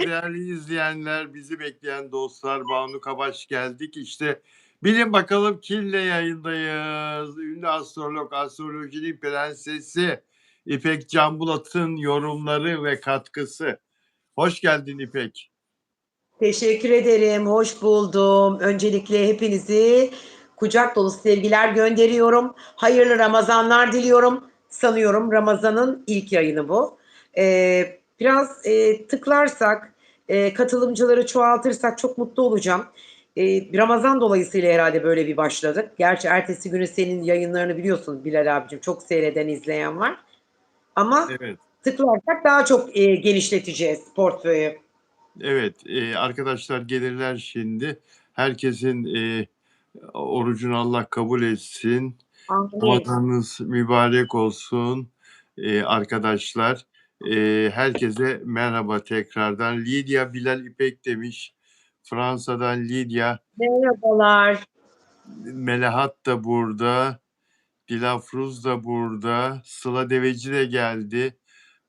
Değerli izleyenler, bizi bekleyen dostlar, Banu Kabaş geldik. İşte bilin bakalım kimle yayındayız? Ünlü astrolog, astrolojinin prensesi İpek Canbulat'ın yorumları ve katkısı. Hoş geldin İpek. Teşekkür ederim, hoş buldum. Öncelikle hepinizi kucak dolusu sevgiler gönderiyorum. Hayırlı Ramazanlar diliyorum. Sanıyorum Ramazan'ın ilk yayını bu. Biraz tıklarsak, katılımcıları çoğaltırsak çok mutlu olacağım. Ramazan dolayısıyla herhalde böyle bir başladık. Gerçi ertesi günü senin yayınlarını biliyorsun Bilal abicim. Çok seyreden, izleyen var. Ama Evet, tıklarsak daha çok genişleteceğiz portföyü. evet. Arkadaşlar gelirler şimdi. Herkesin orucunu Allah kabul etsin. Amin. Ramazanınız mübarek olsun arkadaşlar. Herkese merhaba tekrardan. Lidya Bilal İpek demiş. Fransa'dan Lidya. Merhabalar. Melahat da burada. Dilafruz da burada. Sıla Deveci de geldi.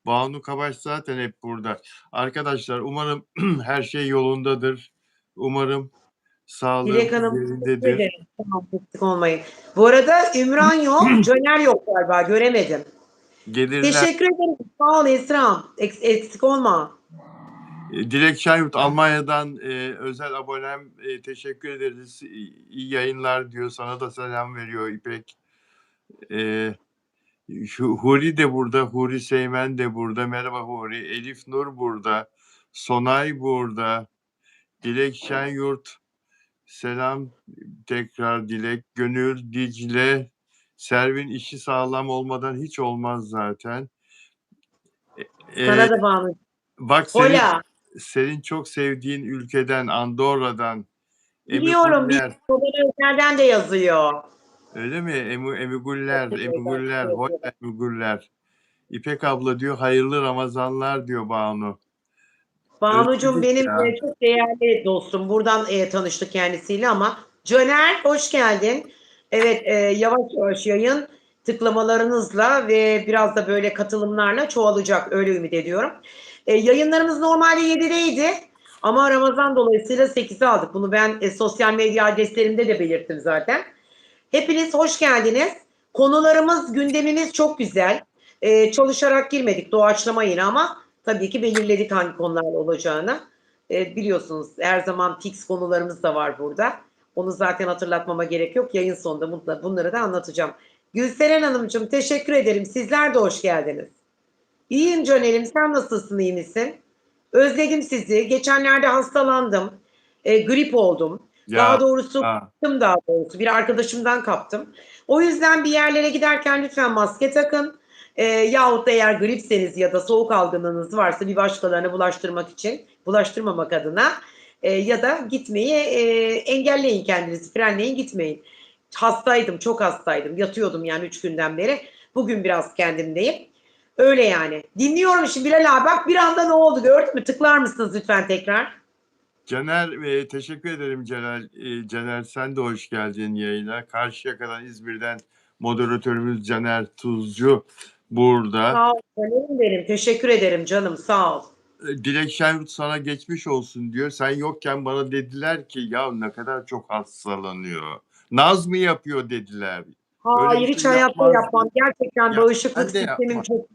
Banu Kabaş zaten hep burada. Arkadaşlar umarım her şey yolundadır. Umarım Dilek sağlığınız Hanım teşekkür yerindedir. ederim. Tamam, eksik olmayın. Bu arada Ümran yok, Caner yok galiba. Göremedim. Gelirler. Teşekkür ederim. Sağ ol Esra'm. Eksik olma. Dilek Şahyurt Almanya'dan özel abonem, teşekkür ederiz. İyi yayınlar diyor. Sana da selam veriyor İpek. E, Huri de burada. Huri Seymen de burada. Merhaba Huri. Elif Nur burada. Sonay burada. Dilek Şenyurt. Selam tekrar Dilek. Gönül, Dicle. Servin işi sağlam olmadan hiç olmaz zaten. E, Sana da bağlı. Bak Hola. senin çok sevdiğin ülkeden, Andorra'dan Emi Biliyorum. Guller. Nereden de yazıyor. Öyle mi? Emi Guller, Emi Evet, Guller, evet, hoş evet. Emi Guller. İpek abla diyor hayırlı Ramazanlar diyor Banu. Banucuğum Özledik benim ya. çok değerli dostum. Buradan tanıştık kendisiyle ama. Caner hoş geldin. Evet, yavaş yavaş yayın tıklamalarınızla ve biraz da böyle katılımlarla çoğalacak, öyle ümit ediyorum. Yayınlarımız normalde 7'deydi ama Ramazan dolayısıyla 8'e aldık. Bunu ben sosyal medya adreslerimde de belirttim zaten. Hepiniz hoş geldiniz. Konularımız, gündemimiz çok güzel. Çalışarak girmedik doğaçlama yine ama tabii ki belirledik hangi konularla olacağını. Biliyorsunuz her zaman fix konularımız da var burada. Onu zaten hatırlatmama gerek yok. Yayın sonunda bunları da anlatacağım. Gülseren Hanımcığım teşekkür ederim. Sizler de hoş geldiniz. İyiyim Caner'im. Sen nasılsın, iyi misin? Özledim sizi. Geçenlerde hastalandım. Grip oldum. Daha Ya, doğrusu ha, kaptım daha doğrusu. Bir arkadaşımdan kaptım. O yüzden bir yerlere giderken lütfen maske takın. Yahut da eğer gripseniz ya da soğuk algınlığınız varsa bir başkalarına bulaştırmak için, bulaştırmamak adına ya da gitmeyi engelleyin kendinizi, frenleyin gitmeyin. Hastaydım, çok hastaydım. Yatıyordum yani 3 günden beri. Bugün biraz kendimdeyim. Öyle yani. Dinliyorum şimdi Bilal abi. Bak bir anda ne oldu gördün mü? Tıklar mısınız lütfen tekrar? Caner, teşekkür ederim Celal. Caner sen de hoş geldin yayına. Karşıyaka'dan İzmir'den moderatörümüz Caner Tuzcu burada. Sağ ol canım benim. Teşekkür ederim canım. Sağ ol. Dilek Şenyurt sana geçmiş olsun diyor. Sen yokken bana dediler ki ya ne kadar çok hastalanıyor. Naz mı yapıyor dediler. Öyle Hayır bir hiç şey hayatta yapmaz yapmam. dedi. Gerçekten Ya bağışıklık ben de sistemim yapmaz. çok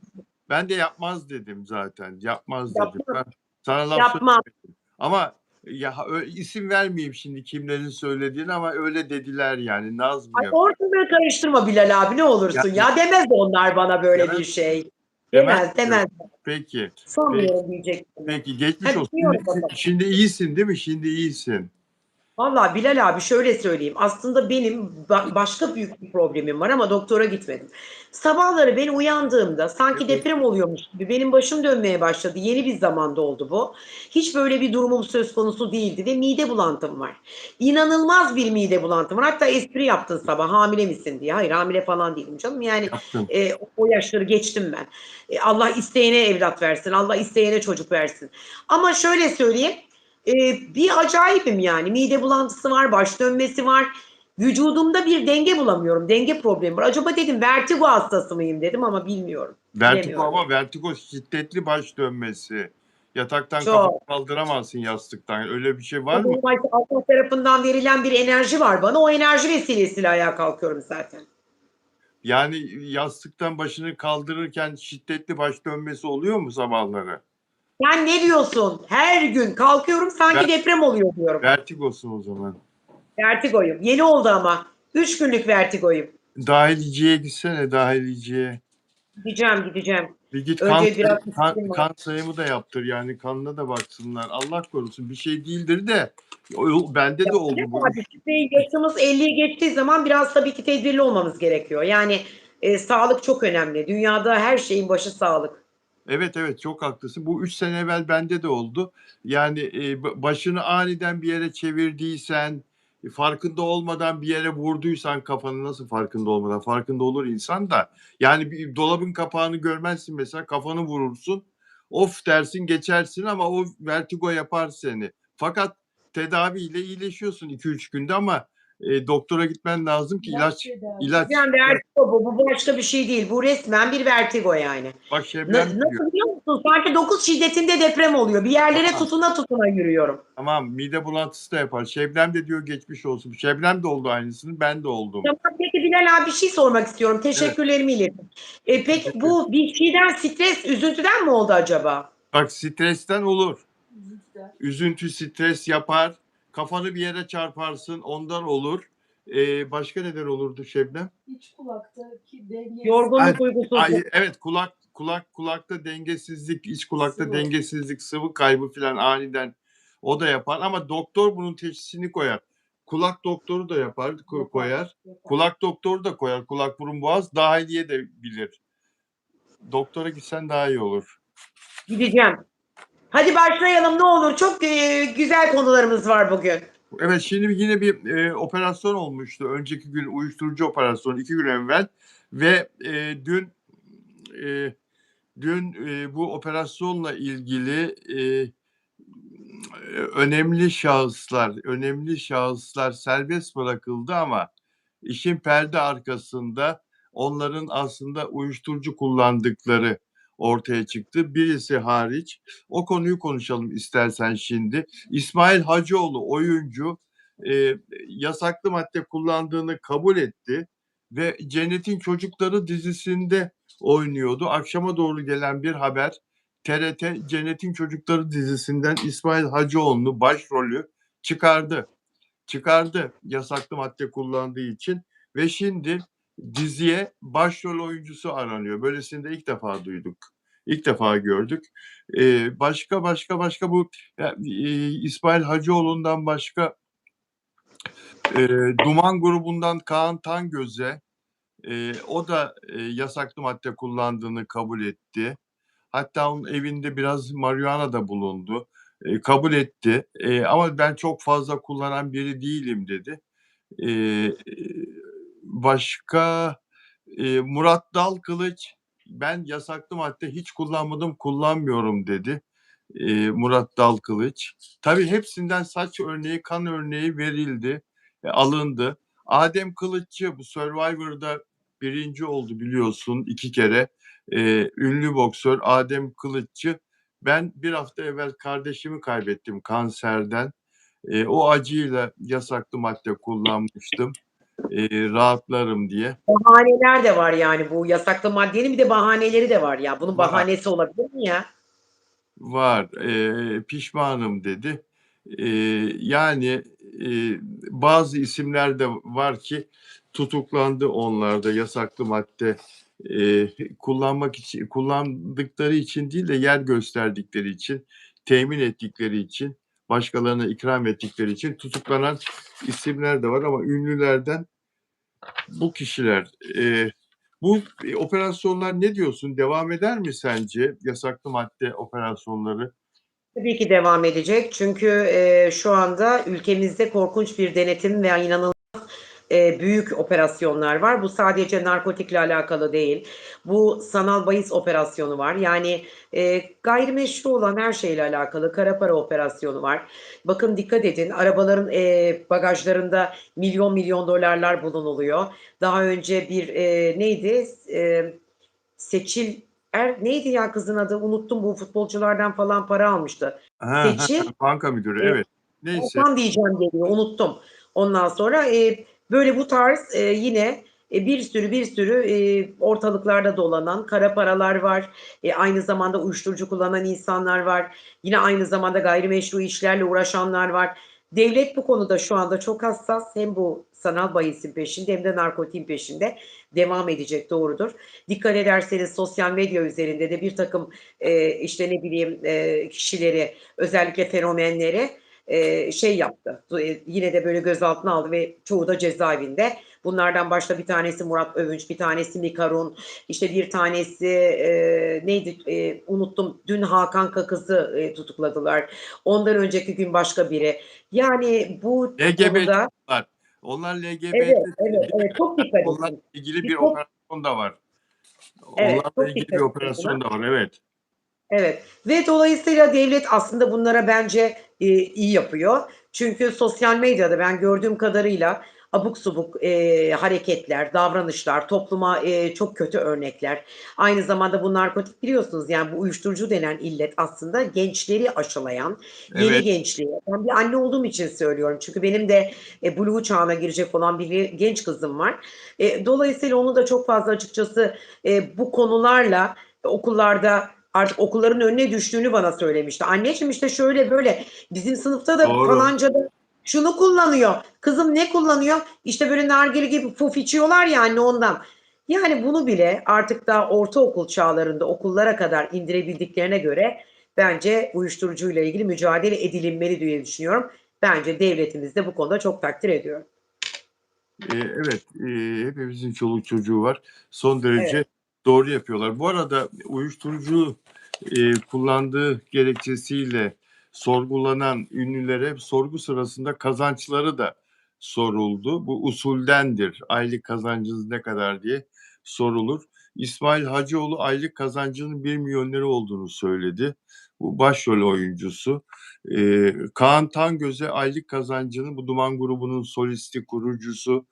Ben de yapmaz dedim zaten. Yapmaz dedim. yapmam. Ben sana laf Yapmam. söylemedim. Ama ya isim vermeyeyim şimdi kimlerin söylediğini ama öyle dediler yani. Naz mı Ay yapıyor? ortalığı karıştırma Bilal abi ne olursun Yani ya. Demez onlar bana böyle demez bir şey. demez Demez mi? demez. Peki. Peki. Sanmıyorum diyecektim. Peki geçmiş Hadi olsun. dinliyorum bakalım. Şimdi iyisin değil mi? Şimdi iyisin. Valla Bilal abi şöyle söyleyeyim. Aslında benim başka büyük bir problemim var ama doktora gitmedim. Sabahları ben uyandığımda sanki Evet. deprem oluyormuş gibi benim başım dönmeye başladı. Yeni bir zamanda oldu bu. Hiç böyle bir durumum söz konusu değildi ve mide bulantım var. İnanılmaz bir mide bulantım var. Hatta espri yaptın sabah hamile misin diye. Hayır hamile falan değilim canım. Yani Yaptım. o yaşları geçtim ben. Allah isteyene evlat versin. Allah isteyene çocuk versin. Ama şöyle söyleyeyim. Bir acayipim yani. Mide bulantısı var, baş dönmesi var. Vücudumda bir denge bulamıyorum. Denge problemi var. Acaba dedim vertigo hastası mıyım dedim ama bilmiyorum. Vertigo Bilemiyorum ama yani. vertigo şiddetli baş dönmesi. Yataktan kafanı Çok. kaldıramazsın yastıktan. Öyle bir şey var mı? Ama Allah tarafından verilen bir enerji var bana. O enerji vesilesiyle ayağa kalkıyorum zaten. Yani yastıktan başını kaldırırken şiddetli baş dönmesi oluyor mu sabahları? Sen ne diyorsun? Her gün kalkıyorum sanki deprem oluyor diyorum. Vertigosun o zaman. Vertigoyum. Yeni oldu ama. 3 günlük vertigoyum. Dahiliciye gitsene, dahiliciye. Gideceğim. Bir git Önce biraz disiplin var. kan sayımı da yaptır, yani kanına da baksınlar. Allah korusun bir şey değildir de bende de oldu bu. Yaşımız 50'yi geçtiği zaman biraz tabii ki tedbirli olmamız gerekiyor. Yani sağlık çok önemli. Dünyada her şeyin başı sağlık. Evet, çok haklısın. Bu 3 sene evvel bende de oldu. Yani, başını aniden bir yere çevirdiysen, farkında olmadan bir yere vurduysan kafanı, nasıl farkında olmadan? Farkında olur insan da. Yani bir dolabın kapağını görmezsin mesela, kafanı vurursun. Of dersin, geçersin ama o vertigo yapar seni. Fakat tedaviyle iyileşiyorsun 2-3 günde ama, doktora gitmen lazım ki ilaç. Yani vertigo bu. Bu başka bir şey değil. Bu resmen bir vertigo yani. Bak Şebnem diyor. Nasıl biliyor musun? Sanki 9 şiddetinde deprem oluyor. Bir yerlere tutuna yürüyorum. Tamam, mide bulantısı da yapar. Şebnem de diyor geçmiş olsun. Şebnem de oldu aynısını, ben de oldum. Tamam, peki Bilal abi bir şey sormak istiyorum. Teşekkürlerimi iletin. Peki bu bir şeyden stres, üzüntüden mi oldu acaba? Bak stresten olur. Üzüntü, stres yapar. Kafanı bir yere çarparsın, ondan olur. Başka neden olurdu Şebnem? İç kulaktaki denge. Yorgunluk, uykusuzluk. Evet, kulakta dengesizlik, iç kulakta Sıvı. dengesizlik, sıvı kaybı filan aniden o da yapar ama doktor bunun teşhisini koyar. Kulak doktoru da yapar, koyar. Kulak doktoru da koyar. Kulak, burun, boğaz, dahiliye de bilir. Doktora gitsen daha iyi olur. Gideceğim. Hadi başlayalım ne olur. Çok güzel konularımız var bugün. Evet, şimdi yine bir operasyon olmuştu. Önceki gün uyuşturucu operasyonu 2 gün evvel ve dün bu operasyonla ilgili önemli şahıslar serbest bırakıldı ama işin perde arkasında onların aslında uyuşturucu kullandıkları ortaya çıktı. Birisi hariç. O konuyu konuşalım istersen şimdi. İsmail Hacıoğlu oyuncu yasaklı madde kullandığını kabul etti ve Cennet'in Çocukları dizisinde oynuyordu. Akşama doğru gelen bir haber, TRT Cennet'in Çocukları dizisinden İsmail Hacıoğlu'nu başrolü çıkardı yasaklı madde kullandığı için ve şimdi diziye başrol oyuncusu aranıyor. Böylesini de ilk defa duyduk. İlk defa gördük. Başka bu İsmail Hacıoğlu'ndan başka Duman grubundan Kaan Tangöz'e o da yasaklı madde kullandığını kabul etti. Hatta onun evinde biraz marihuana da bulundu. Kabul etti. Ama ben çok fazla kullanan biri değilim dedi. Başka Murat Dalkılıç, ben yasaklı madde hiç kullanmadım, kullanmıyorum dedi. Murat Dalkılıç. Tabii hepsinden saç örneği, kan örneği verildi, alındı. Adem Kılıççı bu Survivor'da birinci oldu biliyorsun 2 kere. Ünlü boksör Adem Kılıççı. Ben bir hafta evvel kardeşimi kaybettim kanserden. O acıyla yasaklı madde kullanmıştım. Rahatlarım diye. Bahaneler de var yani bu yasaklı maddenin bir de bahaneleri de var ya. Bunun Var. bahanesi olabilir mi ya? Var. Pişmanım dedi. Yani bazı isimler de var ki tutuklandı onlar da yasaklı madde kullandıkları için değil de yer gösterdikleri için, temin ettikleri için, başkalarına ikram ettikleri için tutuklanan isimler de var ama ünlülerden bu kişiler. Bu operasyonlar ne diyorsun? Devam eder mi sence yasaklı madde operasyonları? Tabii ki devam edecek. Çünkü şu anda ülkemizde korkunç bir denetim ve inanılmaz büyük operasyonlar var. Bu sadece narkotikle alakalı değil. Bu sanal bahis operasyonu var. Yani gayrimeşru olan her şeyle alakalı kara para operasyonu var. Bakın dikkat edin arabaların bagajlarında milyon dolarlar bulunuluyor. Daha önce bir neydi? Seçil neydi ya kızın adı? Unuttum, bu futbolculardan falan para almıştı. Ha, ha, Seçil, banka müdürü, eee, evet. Neyse. Volkan diyeceğim geliyor, unuttum. Ondan sonra, böyle bu tarz, yine, bir sürü, ortalıklarda dolanan kara paralar var. Aynı zamanda uyuşturucu kullanan insanlar var. Yine aynı zamanda gayrimeşru işlerle uğraşanlar var. Devlet bu konuda şu anda çok hassas. Hem bu sanal bahisin peşinde hem de narkotiğin peşinde devam edecek, doğrudur. Dikkat ederseniz sosyal medya üzerinde de birtakım, işte, ne bileyim, kişileri, özellikle fenomenleri, şey yaptı, yine de böyle gözaltına aldı ve çoğu da cezaevinde. Bunlardan başta bir tanesi Murat Övünç, bir tanesi Mika Run, işte bir tanesi, neydi, unuttum, dün Hakan Kakız'ı, tutukladılar. Ondan önceki gün başka biri. Yani bu konuda LGBT'ler. Onlar LGBT evet, evet, değil evet, mi? çok Yani dikkat onlarla edin. ilgili bir Çok operasyon da var. evet, Onlarla çok ilgili bir dikkat edin buna. operasyon da var, evet. Evet ve dolayısıyla devlet aslında bunlara bence, iyi yapıyor. Çünkü sosyal medyada ben gördüğüm kadarıyla abuk subuk, hareketler, davranışlar, topluma, çok kötü örnekler. Aynı zamanda bu narkotik biliyorsunuz, yani bu uyuşturucu denen illet aslında gençleri aşılayan, yeni Evet, gençliği. Ben bir anne olduğum için söylüyorum. Çünkü benim de, buluğ çağına girecek olan bir genç kızım var. Dolayısıyla onu da çok fazla açıkçası, bu konularla okullarda artık okulların önüne düştüğünü bana söylemişti. Anneciğim işte şöyle böyle bizim sınıfta da doğru. falanca da şunu kullanıyor. Kızım ne kullanıyor? İşte böyle nargile gibi puf içiyorlar ya anne ondan. Yani bunu bile artık daha ortaokul çağlarında okullara kadar indirebildiklerine göre bence uyuşturucuyla ilgili mücadele edilinmeli diye düşünüyorum. Bence devletimiz de bu konuda çok takdir ediyor. Evet, hepimizin çoluk çocuğu var. Son Evet, derece doğru yapıyorlar. Bu arada uyuşturucu kullandığı gerekçesiyle sorgulanan ünlülere sorgu sırasında kazançları da soruldu. Bu usuldendir. Aylık kazancınız ne kadar diye sorulur. İsmail Hacıoğlu aylık kazancının 1 milyon lira olduğunu söyledi. Bu başrol oyuncusu. Kaan Tangöz'e aylık kazancının, bu Duman grubunun solisti, kurucusu,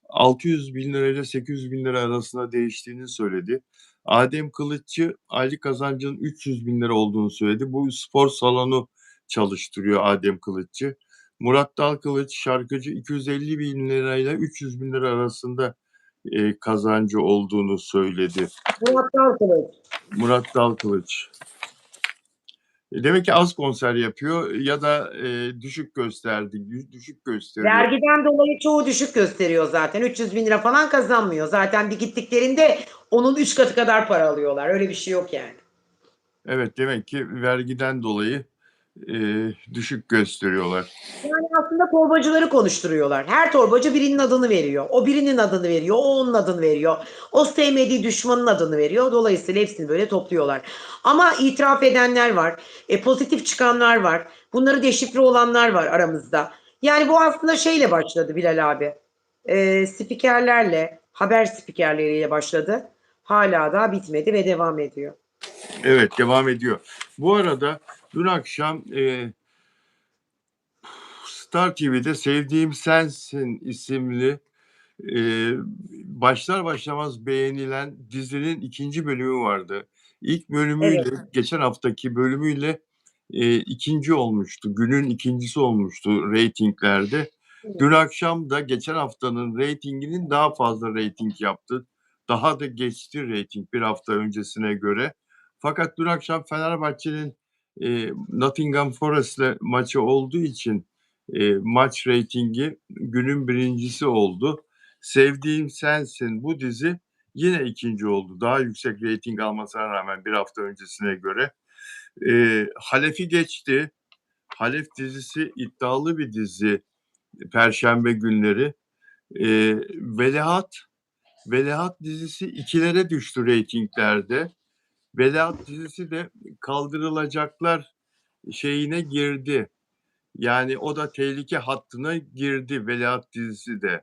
600 bin lira ile 800 bin lira arasında değiştiğini söyledi. Adem Kılıççı aylık kazancının 300 bin lira olduğunu söyledi. Bu spor salonu çalıştırıyor Adem Kılıççı. Murat Dalkılıç şarkıcı, 250 bin lirayla 300 bin lira arasında kazancı olduğunu söyledi. Murat Dalkılıç. Murat Dalkılıç. Demek ki az konser yapıyor ya da düşük düşük gösteriyor. Vergiden dolayı çoğu düşük gösteriyor zaten. 300 bin lira falan kazanmıyor. Zaten bir gittiklerinde onun 3 katı kadar para alıyorlar. Öyle bir şey yok yani. Evet, demek ki vergiden dolayı düşük gösteriyorlar. Yani aslında torbacıları konuşturuyorlar. Her torbacı birinin adını veriyor. O birinin adını veriyor. O onun adını veriyor. O sevmediği düşmanın adını veriyor. Dolayısıyla hepsini böyle topluyorlar. Ama itiraf edenler var. Pozitif çıkanlar var. Bunları deşifre olanlar var aramızda. Yani bu aslında şeyle başladı Bilal abi. Spikerlerle, haber spikerleriyle başladı. Hala daha bitmedi ve devam ediyor. Evet, devam ediyor. Bu arada dün akşam Star TV'de Sevdiğim Sensin isimli başlar başlamaz beğenilen dizinin ikinci bölümü vardı. İlk bölümüyle, Evet. geçen haftaki bölümüyle ikinci olmuştu. Günün ikincisi olmuştu reytinglerde. Dün akşam da geçen haftanın reytinginin daha fazla reyting yaptı. Daha da geçti reyting bir hafta öncesine göre. Fakat dün akşam Fenerbahçe'nin Nottingham Forest'le maçı olduğu için maç reytingi günün birincisi oldu. Sevdiğim Sensin, bu dizi yine ikinci oldu. Daha yüksek reyting almasına rağmen bir hafta öncesine göre. Halef'i geçti. Halef dizisi iddialı bir dizi. Perşembe günleri. Veliaht, Veliaht dizisi ikilere düştü reytinglerde. Veliaht dizisi de kaldırılacaklar şeyine girdi. Yani o da tehlike hattına girdi, Veliaht dizisi de.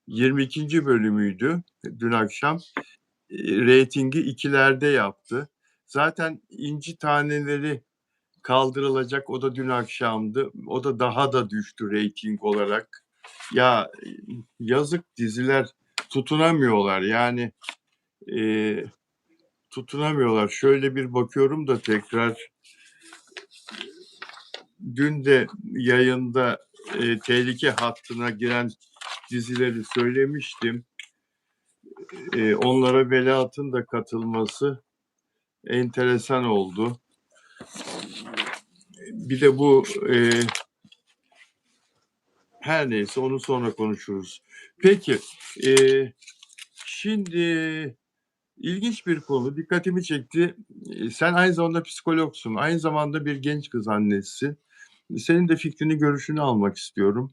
22. bölümüydü dün akşam. Reytingi ikilerde yaptı. Zaten İnci Taneleri kaldırılacak, o da dün akşamdı. O da daha da düştü reyting olarak. Ya yazık, diziler tutunamıyorlar. Yani tutunamıyorlar. Şöyle bir bakıyorum da tekrar. Dün de yayında tehlike hattına giren dizileri söylemiştim. Onlara Veliaht'ın da katılması enteresan oldu. Bir de bu her neyse onu sonra konuşuruz. Peki şimdi ilginç bir konu dikkatimi çekti. Sen aynı zamanda psikologsun. Aynı zamanda bir genç kız annesisin. Senin de fikrini, görüşünü almak istiyorum.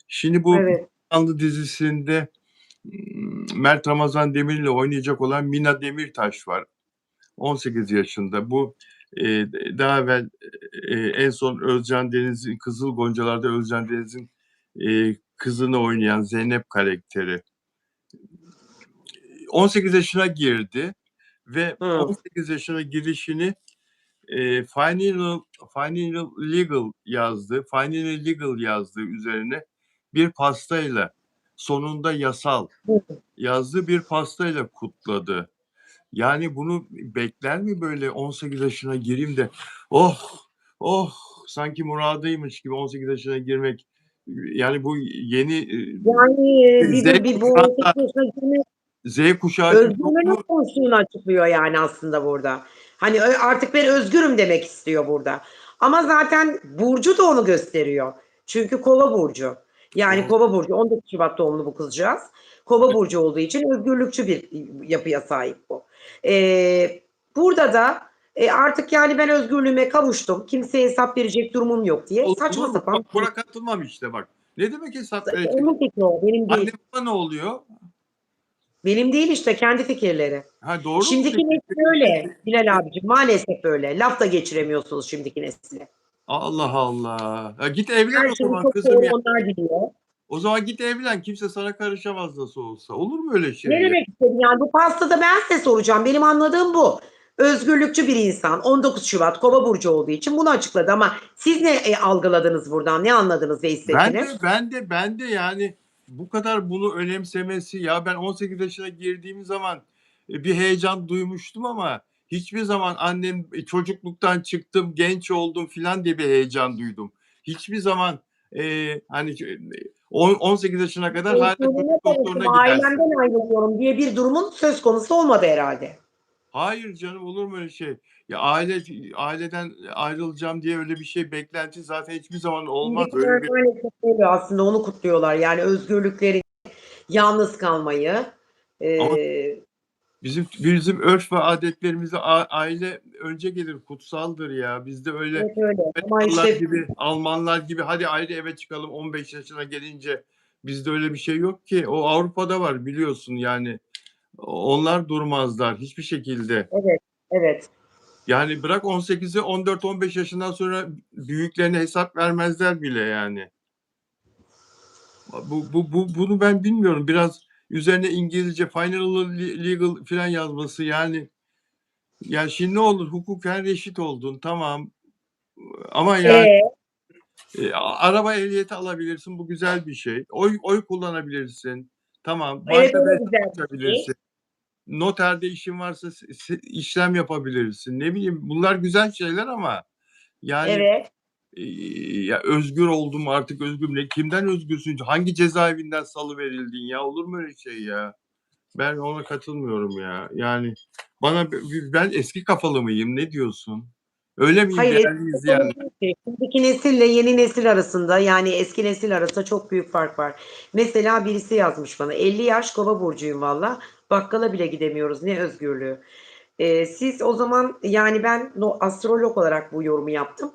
Şimdi bu Evet. Anlı dizisinde Mert Ramazan Demir'le oynayacak olan Mina Demirtaş var. 18 yaşında. Bu daha evvel en son Özcan Deniz'in Kızıl Goncalar'da Özcan Deniz'in kızını oynayan Zeynep karakteri. 18 yaşına girdi ve 18 yaşına girişini Final Legal yazdığı üzerine bir pastayla sonunda yasal yazdığı bir pastayla kutladı. Yani bunu bekler mi böyle 18 yaşına gireyim de sanki muradıymış gibi 18 yaşına girmek. Yani bu yeni Yani bu 18 yaşına girmek Z kuşağı için çok özgürlüğünün mu? konusunu açıklıyor yani aslında burada. Hani artık ben özgürüm demek istiyor burada. Ama zaten burcu da onu gösteriyor. Çünkü Kova burcu. Yani Kova burcu 19 Şubat doğumlu bu kızcağız. Kova burcu olduğu için özgürlükçü bir yapıya sahip bu. Burada da artık yani ben özgürlüğüme kavuştum. Kimseye hesap verecek durumum yok diye saçma Olur mu? sapan. Bak, buna katılmam işte bak. Ne demek hesap verecek? Onun fikri o, benim Anne değil. baba ne oluyor? Benim değil işte kendi fikirleri. Ha doğru mu? Şimdiki nesil öyle Bilal abicim maalesef öyle. Laf da geçiremiyorsunuz şimdiki nesile. Allah Allah. Ya git evlen Her o şeyi zaman çok kızım doğru ya. onlar biliyor. O zaman git evlen. Kimse sana karışamaz nasıl olsa. Olur mu öyle şey Ne ya? demek istedin yani bu pastada ben size soracağım. Benim anladığım bu. Özgürlükçü bir insan 19 Şubat Kova burcu olduğu için bunu açıkladı ama siz ne algıladınız buradan? Ne anladınız ve hissettiniz? Ben de yani bu kadar bunu önemsemesi ya ben 18 yaşına girdiğim zaman bir heyecan duymuştum ama hiçbir zaman annem çocukluktan çıktım, genç oldum filan diye bir heyecan duydum. Hiçbir zaman hani 18 yaşına kadar hala Özgürlüğüne çocuk doktoruna kavuştum, gidersin. ailemden ayrılıyorum diye bir durumun söz konusu olmadı herhalde. Hayır canım olur mu öyle şey? Ya aileden ayrılacağım diye öyle bir şey beklenti zaten hiçbir zaman olmaz. Şimdikiler Öyle bir maalesef öyle aslında onu kutluyorlar. Yani özgürlükleri, yalnız kalmayı. ama Eee bizim örf ve adetlerimizde aile önce gelir, kutsaldır ya. Bizde öyle evet öyle ama Amerikalılar işte gibi, Almanlar gibi hadi ayrı eve çıkalım 15 yaşına gelince. Bizde öyle bir şey yok ki. O Avrupa'da var biliyorsun yani. Onlar durmazlar hiçbir şekilde. evet, evet. Yani bırak 18'i 14-15 yaşından sonra büyüklerine hesap vermezler bile yani. Bunu ben bilmiyorum. Biraz üzerine İngilizce final legal falan yazması yani. Ya şimdi ne olur hukuken reşit oldun tamam ama yani Eee araba ehliyeti alabilirsin bu güzel bir şey. Oy kullanabilirsin. Tamam. evet o Bankada da hesap güzel bir şey. açabilirsin. Noterde işin varsa işlem yapabilirsin. Ne bileyim bunlar güzel şeyler ama yani Evet. ya özgür oldum artık özgürüm. Kimden özgürsün? Hangi cezaevinden salıverildin ya? Olur mu öyle şey ya? Ben ona katılmıyorum ya. Yani ben eski kafalı mıyım? Ne diyorsun? Öyle miyim Hayır değerli eski izleyenler? şimdiki nesille yeni nesil arasında yani eski nesil arasında çok büyük fark var. Mesela birisi yazmış bana 50 yaş Kova burcuyum valla. Bakkala bile gidemiyoruz. Ne özgürlüğü. Siz o zaman yani ben astrolog olarak bu yorumu yaptım.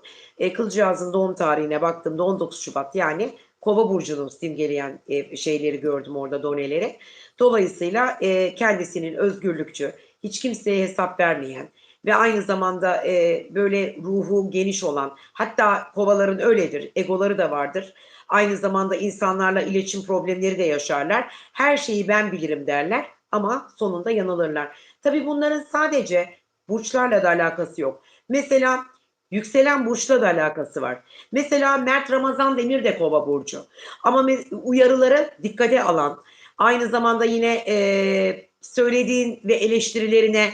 Kızcağızın doğum tarihine baktığımda 19 Şubat yani Kova burcunu simgeleyen şeyleri gördüm orada doneleri. Dolayısıyla kendisinin özgürlükçü, hiç kimseye hesap vermeyen ve aynı zamanda böyle ruhu geniş olan, hatta kovaların öyledir, egoları da vardır. Aynı zamanda insanlarla iletişim problemleri de yaşarlar. Her şeyi ben bilirim derler ama sonunda yanılırlar. Tabii bunların sadece burçlarla da alakası yok. Mesela yükselen burçla da alakası var. Mesela Mert Ramazan Demir de Kova burcu. Ama uyarıları dikkate alan, aynı zamanda yine söylediğin ve eleştirilerine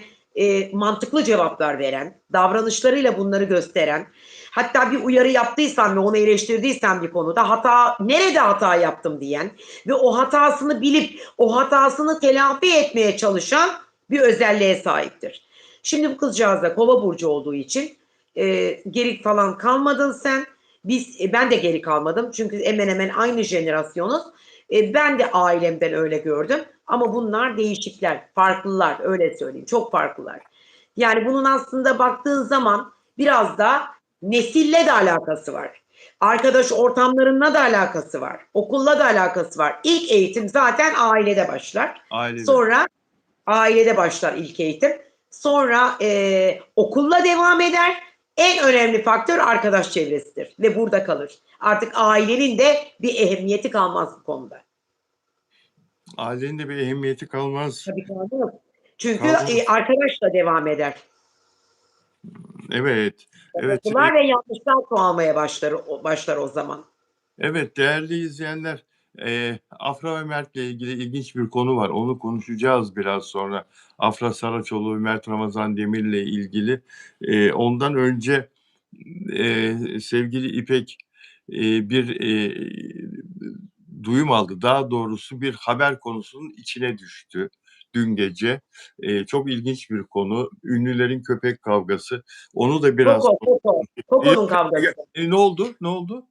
mantıklı cevaplar veren, davranışlarıyla bunları gösteren, hatta bir uyarı yaptıysan ve onu eleştirdiysen bir konuda nerede hata yaptım diyen ve o hatasını bilip o hatasını telafi etmeye çalışan bir özelliğe sahiptir. Şimdi bu kızcağız da Kova burcu olduğu için geri falan kalmadın sen. Ben de geri kalmadım. Çünkü hemen hemen aynı jenerasyonuz. Ben de ailemden öyle gördüm. Ama bunlar değişikler, farklılar, öyle söyleyeyim. Çok farklılar. Yani bunun aslında baktığın zaman biraz da nesille de alakası var. Arkadaş ortamlarına da alakası var. Okulla da alakası var. İlk eğitim zaten ailede başlar. Ailede. Sonra ailede başlar ilk eğitim. Sonra okulla devam eder. En önemli faktör arkadaş çevresidir ve burada kalır. Artık ailenin de bir ehemmiyeti kalmaz bu konuda. Ailenin de bir ehemmiyeti kalmaz. Tabii kalmaz. Çünkü Kalmaz. arkadaşla devam eder. Evet. Evet. Okular ve yanlışlar çoğalmaya başlar o zaman. Evet, değerli izleyenler, Afra ve Mert'le ilgili ilginç bir konu var. Onu konuşacağız biraz sonra. Afra Saraçoğlu ve Mert Ramazan Demir'le ilgili. Ondan önce sevgili İpek bir duyum aldı. Daha doğrusu bir haber konusunun içine düştü dün gece. Çok ilginç bir konu. Ünlülerin köpek kavgası. Onu da biraz... Koko'nun kavgası. Ne oldu? Ne oldu?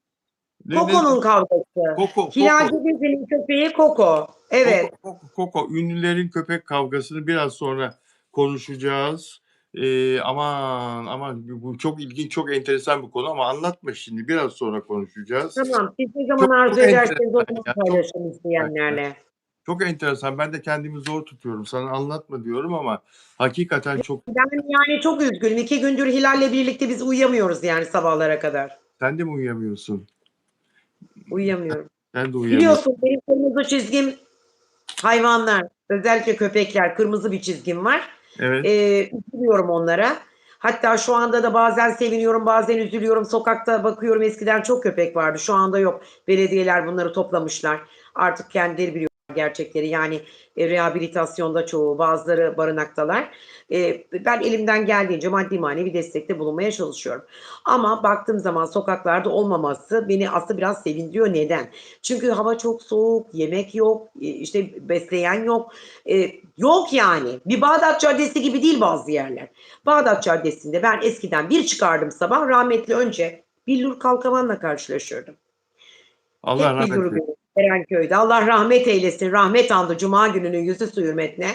Koko'nun kavgası. Koko. Hilal Cebeci'nin köpeği Koko. Evet. Koko. Ünlülerin köpek kavgasını biraz sonra konuşacağız. Ama bu çok ilginç, çok enteresan bir konu ama anlatma şimdi. Biraz sonra konuşacağız. Tamam. Siz ne zaman arzu ederseniz o zaman paylaşın izleyenlerle. Çok enteresan. Ben de kendimi zor tutuyorum. Sana anlatma diyorum ama hakikaten çok... Ben yani çok üzgünüm. 2 gündür Hilal'le birlikte biz uyuyamıyoruz yani sabahlara kadar. Sen de mi uyuyamıyorsun? Uyuyamıyorum. Sen de uyuyamıyorsun. Biliyorsun benim kırmızı çizgim hayvanlar. Özellikle köpekler. Kırmızı bir çizgim var. Evet. Üzülüyorum onlara. Hatta şu anda da bazen seviniyorum, bazen üzülüyorum. Sokakta bakıyorum, eskiden çok köpek vardı. Şu anda yok. Belediyeler bunları toplamışlar. Artık kendileri biliyor gerçekleri. Yani rehabilitasyonda çoğu, bazıları barınaktalar. Ben elimden geldiğince maddi manevi destekte bulunmaya çalışıyorum. Ama baktığım zaman sokaklarda olmaması beni aslında biraz sevindiriyor. Neden? Çünkü hava çok soğuk, yemek yok, işte besleyen yok. Yok yani. Bir Bağdat Caddesi gibi değil bazı yerler. Bağdat Caddesi'nde ben eskiden bir çıkardım sabah, rahmetli önce Billur Kalkavan'la karşılaşıyordum. Allah Hep rahmet Billur'u eylesin. görüyorum Erenköy'de. Allah rahmet eylesin. Rahmet andı Cuma gününün yüzü su hürmetine.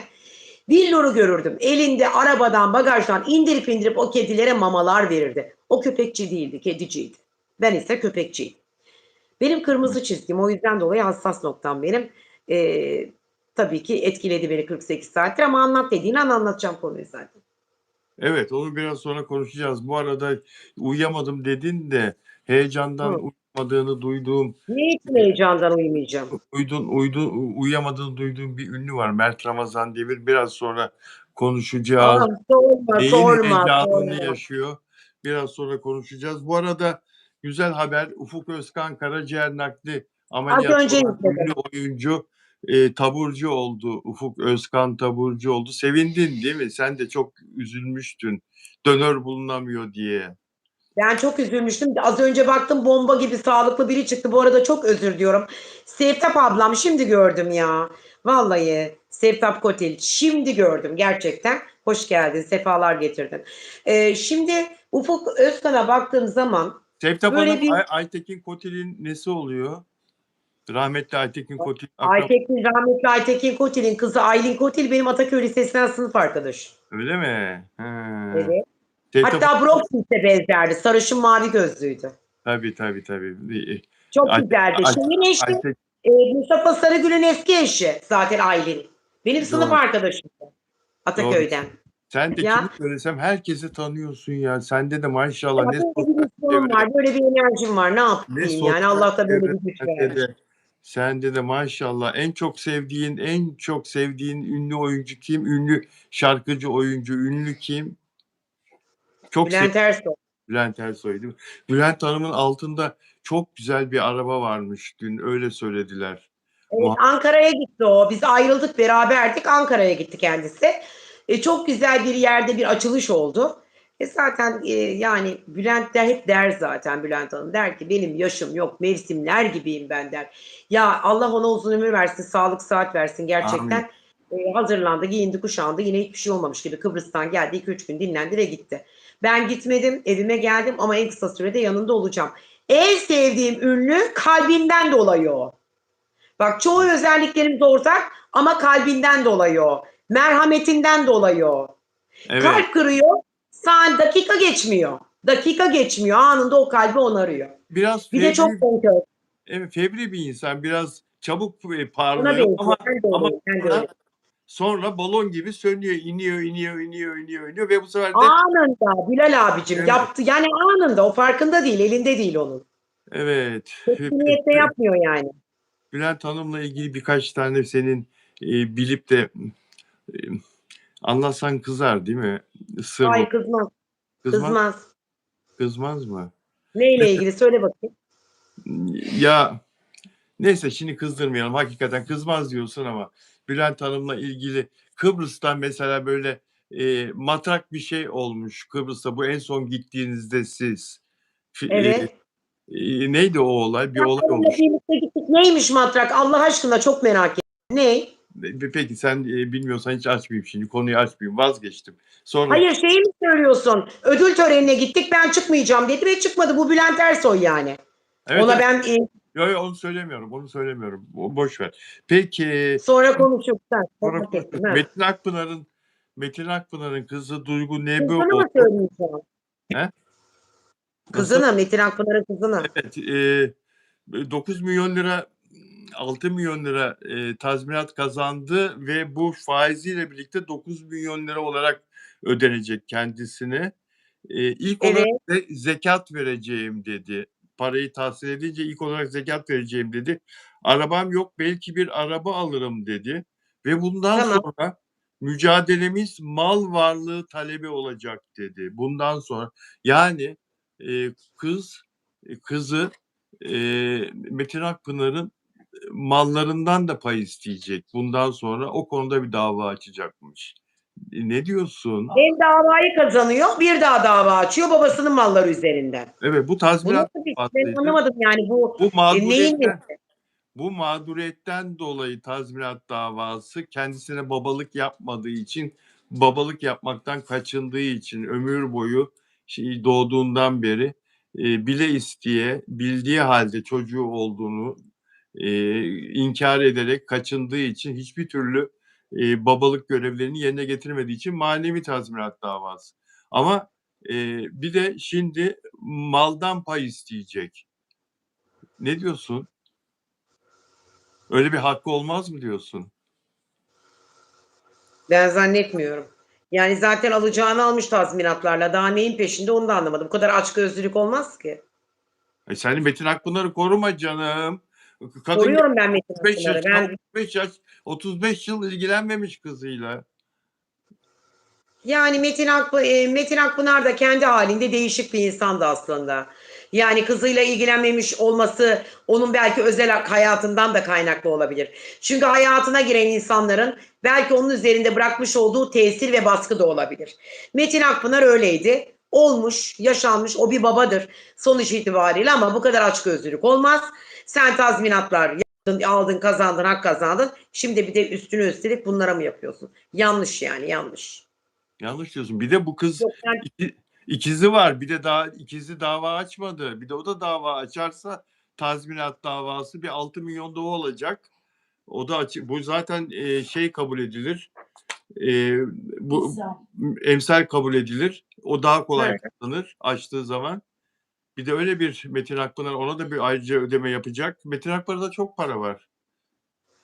Billur'u görürdüm. Elinde arabadan, bagajdan indirip o kedilere mamalar verirdi. O köpekçi değildi, kediciydi. Ben ise köpekçiydim. Benim kırmızı çizgim, o yüzden dolayı hassas noktam benim. Tabii ki etkiledi beni 48 saattir ama anlat dediğin an anlatacağım konuyu zaten. Evet, onu biraz sonra konuşacağız. Bu arada uyuyamadım dedin de heyecandan uyumadığını duyduğum, Ne için heyecandan uyumayacağım? uyuyamadığını duyduğum bir ünlü var. Mert Ramazan Demir. Biraz sonra konuşacağız. Neyin heyecanını yaşıyor? Biraz sonra konuşacağız. Bu arada güzel haber. Ufuk Özkan karaciğer nakli ameliyatı olan ünlü oyuncu taburcu oldu. Ufuk Özkan taburcu oldu. Sevindin değil mi? Sen de çok üzülmüştün. Donör bulunamıyor diye. Ben çok üzülmüştüm. Az önce baktım bomba gibi sağlıklı biri çıktı. Bu arada çok özür diliyorum. Sevtap ablam şimdi gördüm ya. Vallahi Sevtap Kotil şimdi gördüm gerçekten. Hoş geldin. Sefalar getirdin. Şimdi Ufuk Özkan'a baktığım zaman Sevtap Hanım Aytekin Kotil'in nesi oluyor? Rahmetli Aytekin Kotil. Rahmetli Aytekin Kotil'in kızı Aylin Kotil benim Ataköy Lisesi'nden sınıf arkadaşım. Öyle mi? Evet. Hatta Broxis'e benzerdi. Sarışın mavi gözlüydü. Tabii. Çok güzeldi. Şeyin eşi Mustafa Sarıgül'ün eski eşi zaten Aylin. Benim sınıf arkadaşım Ataköy'den. Sen de kimi söylesem herkesi tanıyorsun ya. Sende de maşallah ne var, böyle bir enerjim var. Ne yapayım yani? Allah da böyle bir güç vermiş. Sende de maşallah en çok sevdiğin ünlü oyuncu kim? Ünlü şarkıcı oyuncu ünlü kim? Bülent Ersoy. Bülent Ersoy değil mi? Bülent Hanım'ın altında çok güzel bir araba varmış dün. Öyle söylediler. Evet, Ankara'ya gitti o. Biz ayrıldık, beraberdik. Ankara'ya gitti kendisi. Çok güzel bir yerde bir açılış oldu. Zaten yani Bülent de hep der zaten Bülent Hanım der ki benim yaşım yok mevsimler gibiyim ben der. Ya Allah ona uzun ömür versin, sağlık sıhhat versin Amin. gerçekten. Hazırlandı, giyindi, kuşandı. Yine hiçbir şey olmamış gibi Kıbrıs'tan geldi. 2-3 gün dinlendi ve gitti. Ben gitmedim, evime geldim ama en kısa sürede yanında olacağım. En sevdiğim ünlü kalbimden dolayı o. Bak çoğu özelliklerimiz ortak ama kalbinden dolayı o. Merhametinden dolayı o. Evet. Kalp kırıyor, dakika geçmiyor. Dakika geçmiyor. Anında o kalbi onarıyor. Biraz Bir de çok fevri, bonkör. evet, fevri bir insan. Biraz çabuk Ona parlıyor benziyor. Ben de ama öyleyim. Ben de öyle. sonra balon gibi sönüyor, iniyor ve bu sefer de Anında Bilal abicim evet, yaptı. Yani anında. O farkında değil. Elinde değil onun. evet. Kötü niyetle yapmıyor yani. Bülent Hanım'la ilgili birkaç tane senin bilip de e, anlatsan kızar değil mi? Sır Ay o. kızmaz. Kızmaz, Kızmaz. kızmaz mı? Neyle ilgili? Söyle bakayım. Ya neyse şimdi kızdırmayalım. Hakikaten kızmaz diyorsun ama Bülent Hanım'la ilgili Kıbrıs'tan mesela böyle matrak bir şey olmuş Kıbrıs'ta. Bu en son gittiğinizde siz. Evet. Neydi o olay? Bir olay Onunla olmuş. birlikte gittik. Neymiş matrak? Allah aşkına çok merak ettim. Ne? Peki sen bilmiyorsan hiç açmayayım şimdi. Konuyu açmayayım. Vazgeçtim. Sonra Hayır şeyi mi söylüyorsun? Ödül törenine gittik ben çıkmayacağım dedi ve çıkmadı. Bu Bülent Ersoy yani. evet, Ona evet. ben Yo, onu söylemiyorum. Onu söylemiyorum. Boş ver. Peki sonra konuşuruz. Sen sonra merak ettim. konuşuruz. Ha. Metin Akpınar'ın kızı Duygu Kızını mı Nebioğlu. söyleyeceğim? He? Nasıl? Kızını, Metin Akpınar'ın kızını. Evet. 9 milyon lira 6 milyon lira tazminat kazandı ve bu faiziyle birlikte 9 milyon lira olarak ödenecek kendisine. İlk olarak Evet. zekat vereceğim dedi. Parayı tahsil edince ilk olarak zekat vereceğim dedi. Arabam yok belki bir araba alırım dedi. Ve bundan Tamam. sonra mücadelemiz mal varlığı talebi olacak dedi. Bundan sonra yani kızı Metin Akpınar'ın mallarından da pay isteyecek. Bundan sonra o konuda bir dava açacakmış. Ne diyorsun? Hem davayı kazanıyor, bir daha dava açıyor babasının malları üzerinden. Evet, bu Bu tazminat nasıl bir ben davasıydı. anlamadım yani bu Bu neyin mağduriyetten nesi? bu mağduriyetten dolayı tazminat davası kendisine babalık yapmadığı için, babalık yapmaktan kaçındığı için ömür boyu doğduğundan beri bile isteye, bildiği halde çocuğu olduğunu inkar ederek kaçındığı için hiçbir türlü babalık görevlerini yerine getirmediği için manevi tazminat davası. Ama bir de şimdi maldan pay isteyecek. Ne diyorsun? Öyle bir hakkı olmaz mı diyorsun? Ben zannetmiyorum. Yani zaten alacağını almış tazminatlarla. Daha neyin peşinde onu da anlamadım. Bu kadar açgözlülük olmaz ki. Sen Metin Akpınar'ı koruma canım. Kadın Soruyorum ben Metin 35 Akpınar'ı. yaşında Ben 35 yıl ilgilenmemiş kızıyla. yani Metin Akpınar da kendi halinde değişik bir insandı aslında. Yani kızıyla ilgilenmemiş olması onun belki özel hayatından da kaynaklı olabilir. Çünkü hayatına giren insanların belki onun üzerinde bırakmış olduğu tesir ve baskı da olabilir. Metin Akpınar öyleydi. Olmuş, yaşanmış, o bir babadır sonuç itibariyle ama bu kadar açgözlülük olmaz. Sen tazminatlar yaptın, aldın, kazandın, hak kazandın. Şimdi bir de üstüne üstelik bunlara mı yapıyorsun? Yanlış yani, yanlış. Yanlış diyorsun. Bir de bu kız Yok yani ikizi var. Bir de daha ikizi dava açmadı. Bir de o da dava açarsa tazminat davası bir 6 milyon da o olacak. O da bu zaten kabul edilir. Bu Güzel. emsal kabul edilir. O daha kolay evet. kazanır açtığı zaman. Bir de öyle bir Metin Akpınar ona da bir ayrıca ödeme yapacak. Metin Akpınar'da çok para var.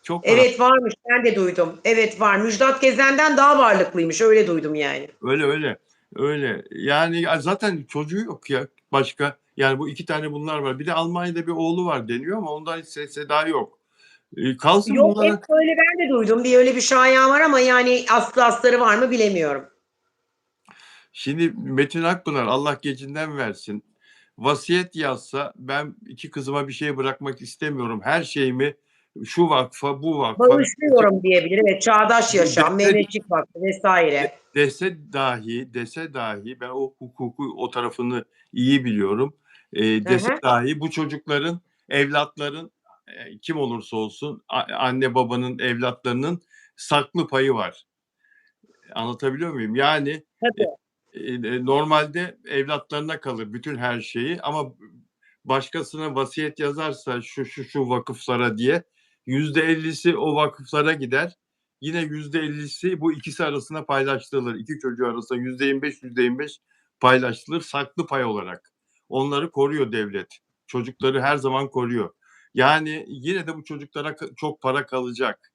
Çok para. Evet varmış ben de duydum. Evet var. Müjdat Gezen'den daha varlıklıymış öyle duydum yani. Öyle. Yani zaten çocuğu yok ya başka. Yani bu iki tane bunlar var. Bir de Almanya'da bir oğlu var deniyor ama ondan hiç ses seda yok. Kalsın Yok hep bunlara. öyle ben de duydum. Bir öyle bir şaya var ama yani aslı astarı var mı bilemiyorum. Şimdi Metin Akpınar Allah gecinden versin. Vasiyet yazsa ben iki kızıma bir şey bırakmak istemiyorum. Her şeyimi şu vakfa, bu vakfa Bağışlıyorum diyebilir. Evet, çağdaş yaşam, Dese- Mehmetçik Vakfı vesaire. dese dahi ben o hukuku, o tarafını iyi biliyorum. Dese Hı hı. dahi bu çocukların, evlatların, kim olursa olsun anne babanın evlatlarının saklı payı var. Anlatabiliyor muyum? Yani Tabii. normalde evlatlarına kalır bütün her şeyi, ama başkasına vasiyet yazarsa şu vakıflara diye, %50'si o vakıflara gider. Yine %50'si bu ikisi arasında paylaştırılır. İki çocuğu arasında %25 paylaştırılır saklı pay olarak. Onları koruyor devlet. Çocukları her zaman koruyor. Yani yine de bu çocuklara çok para kalacak.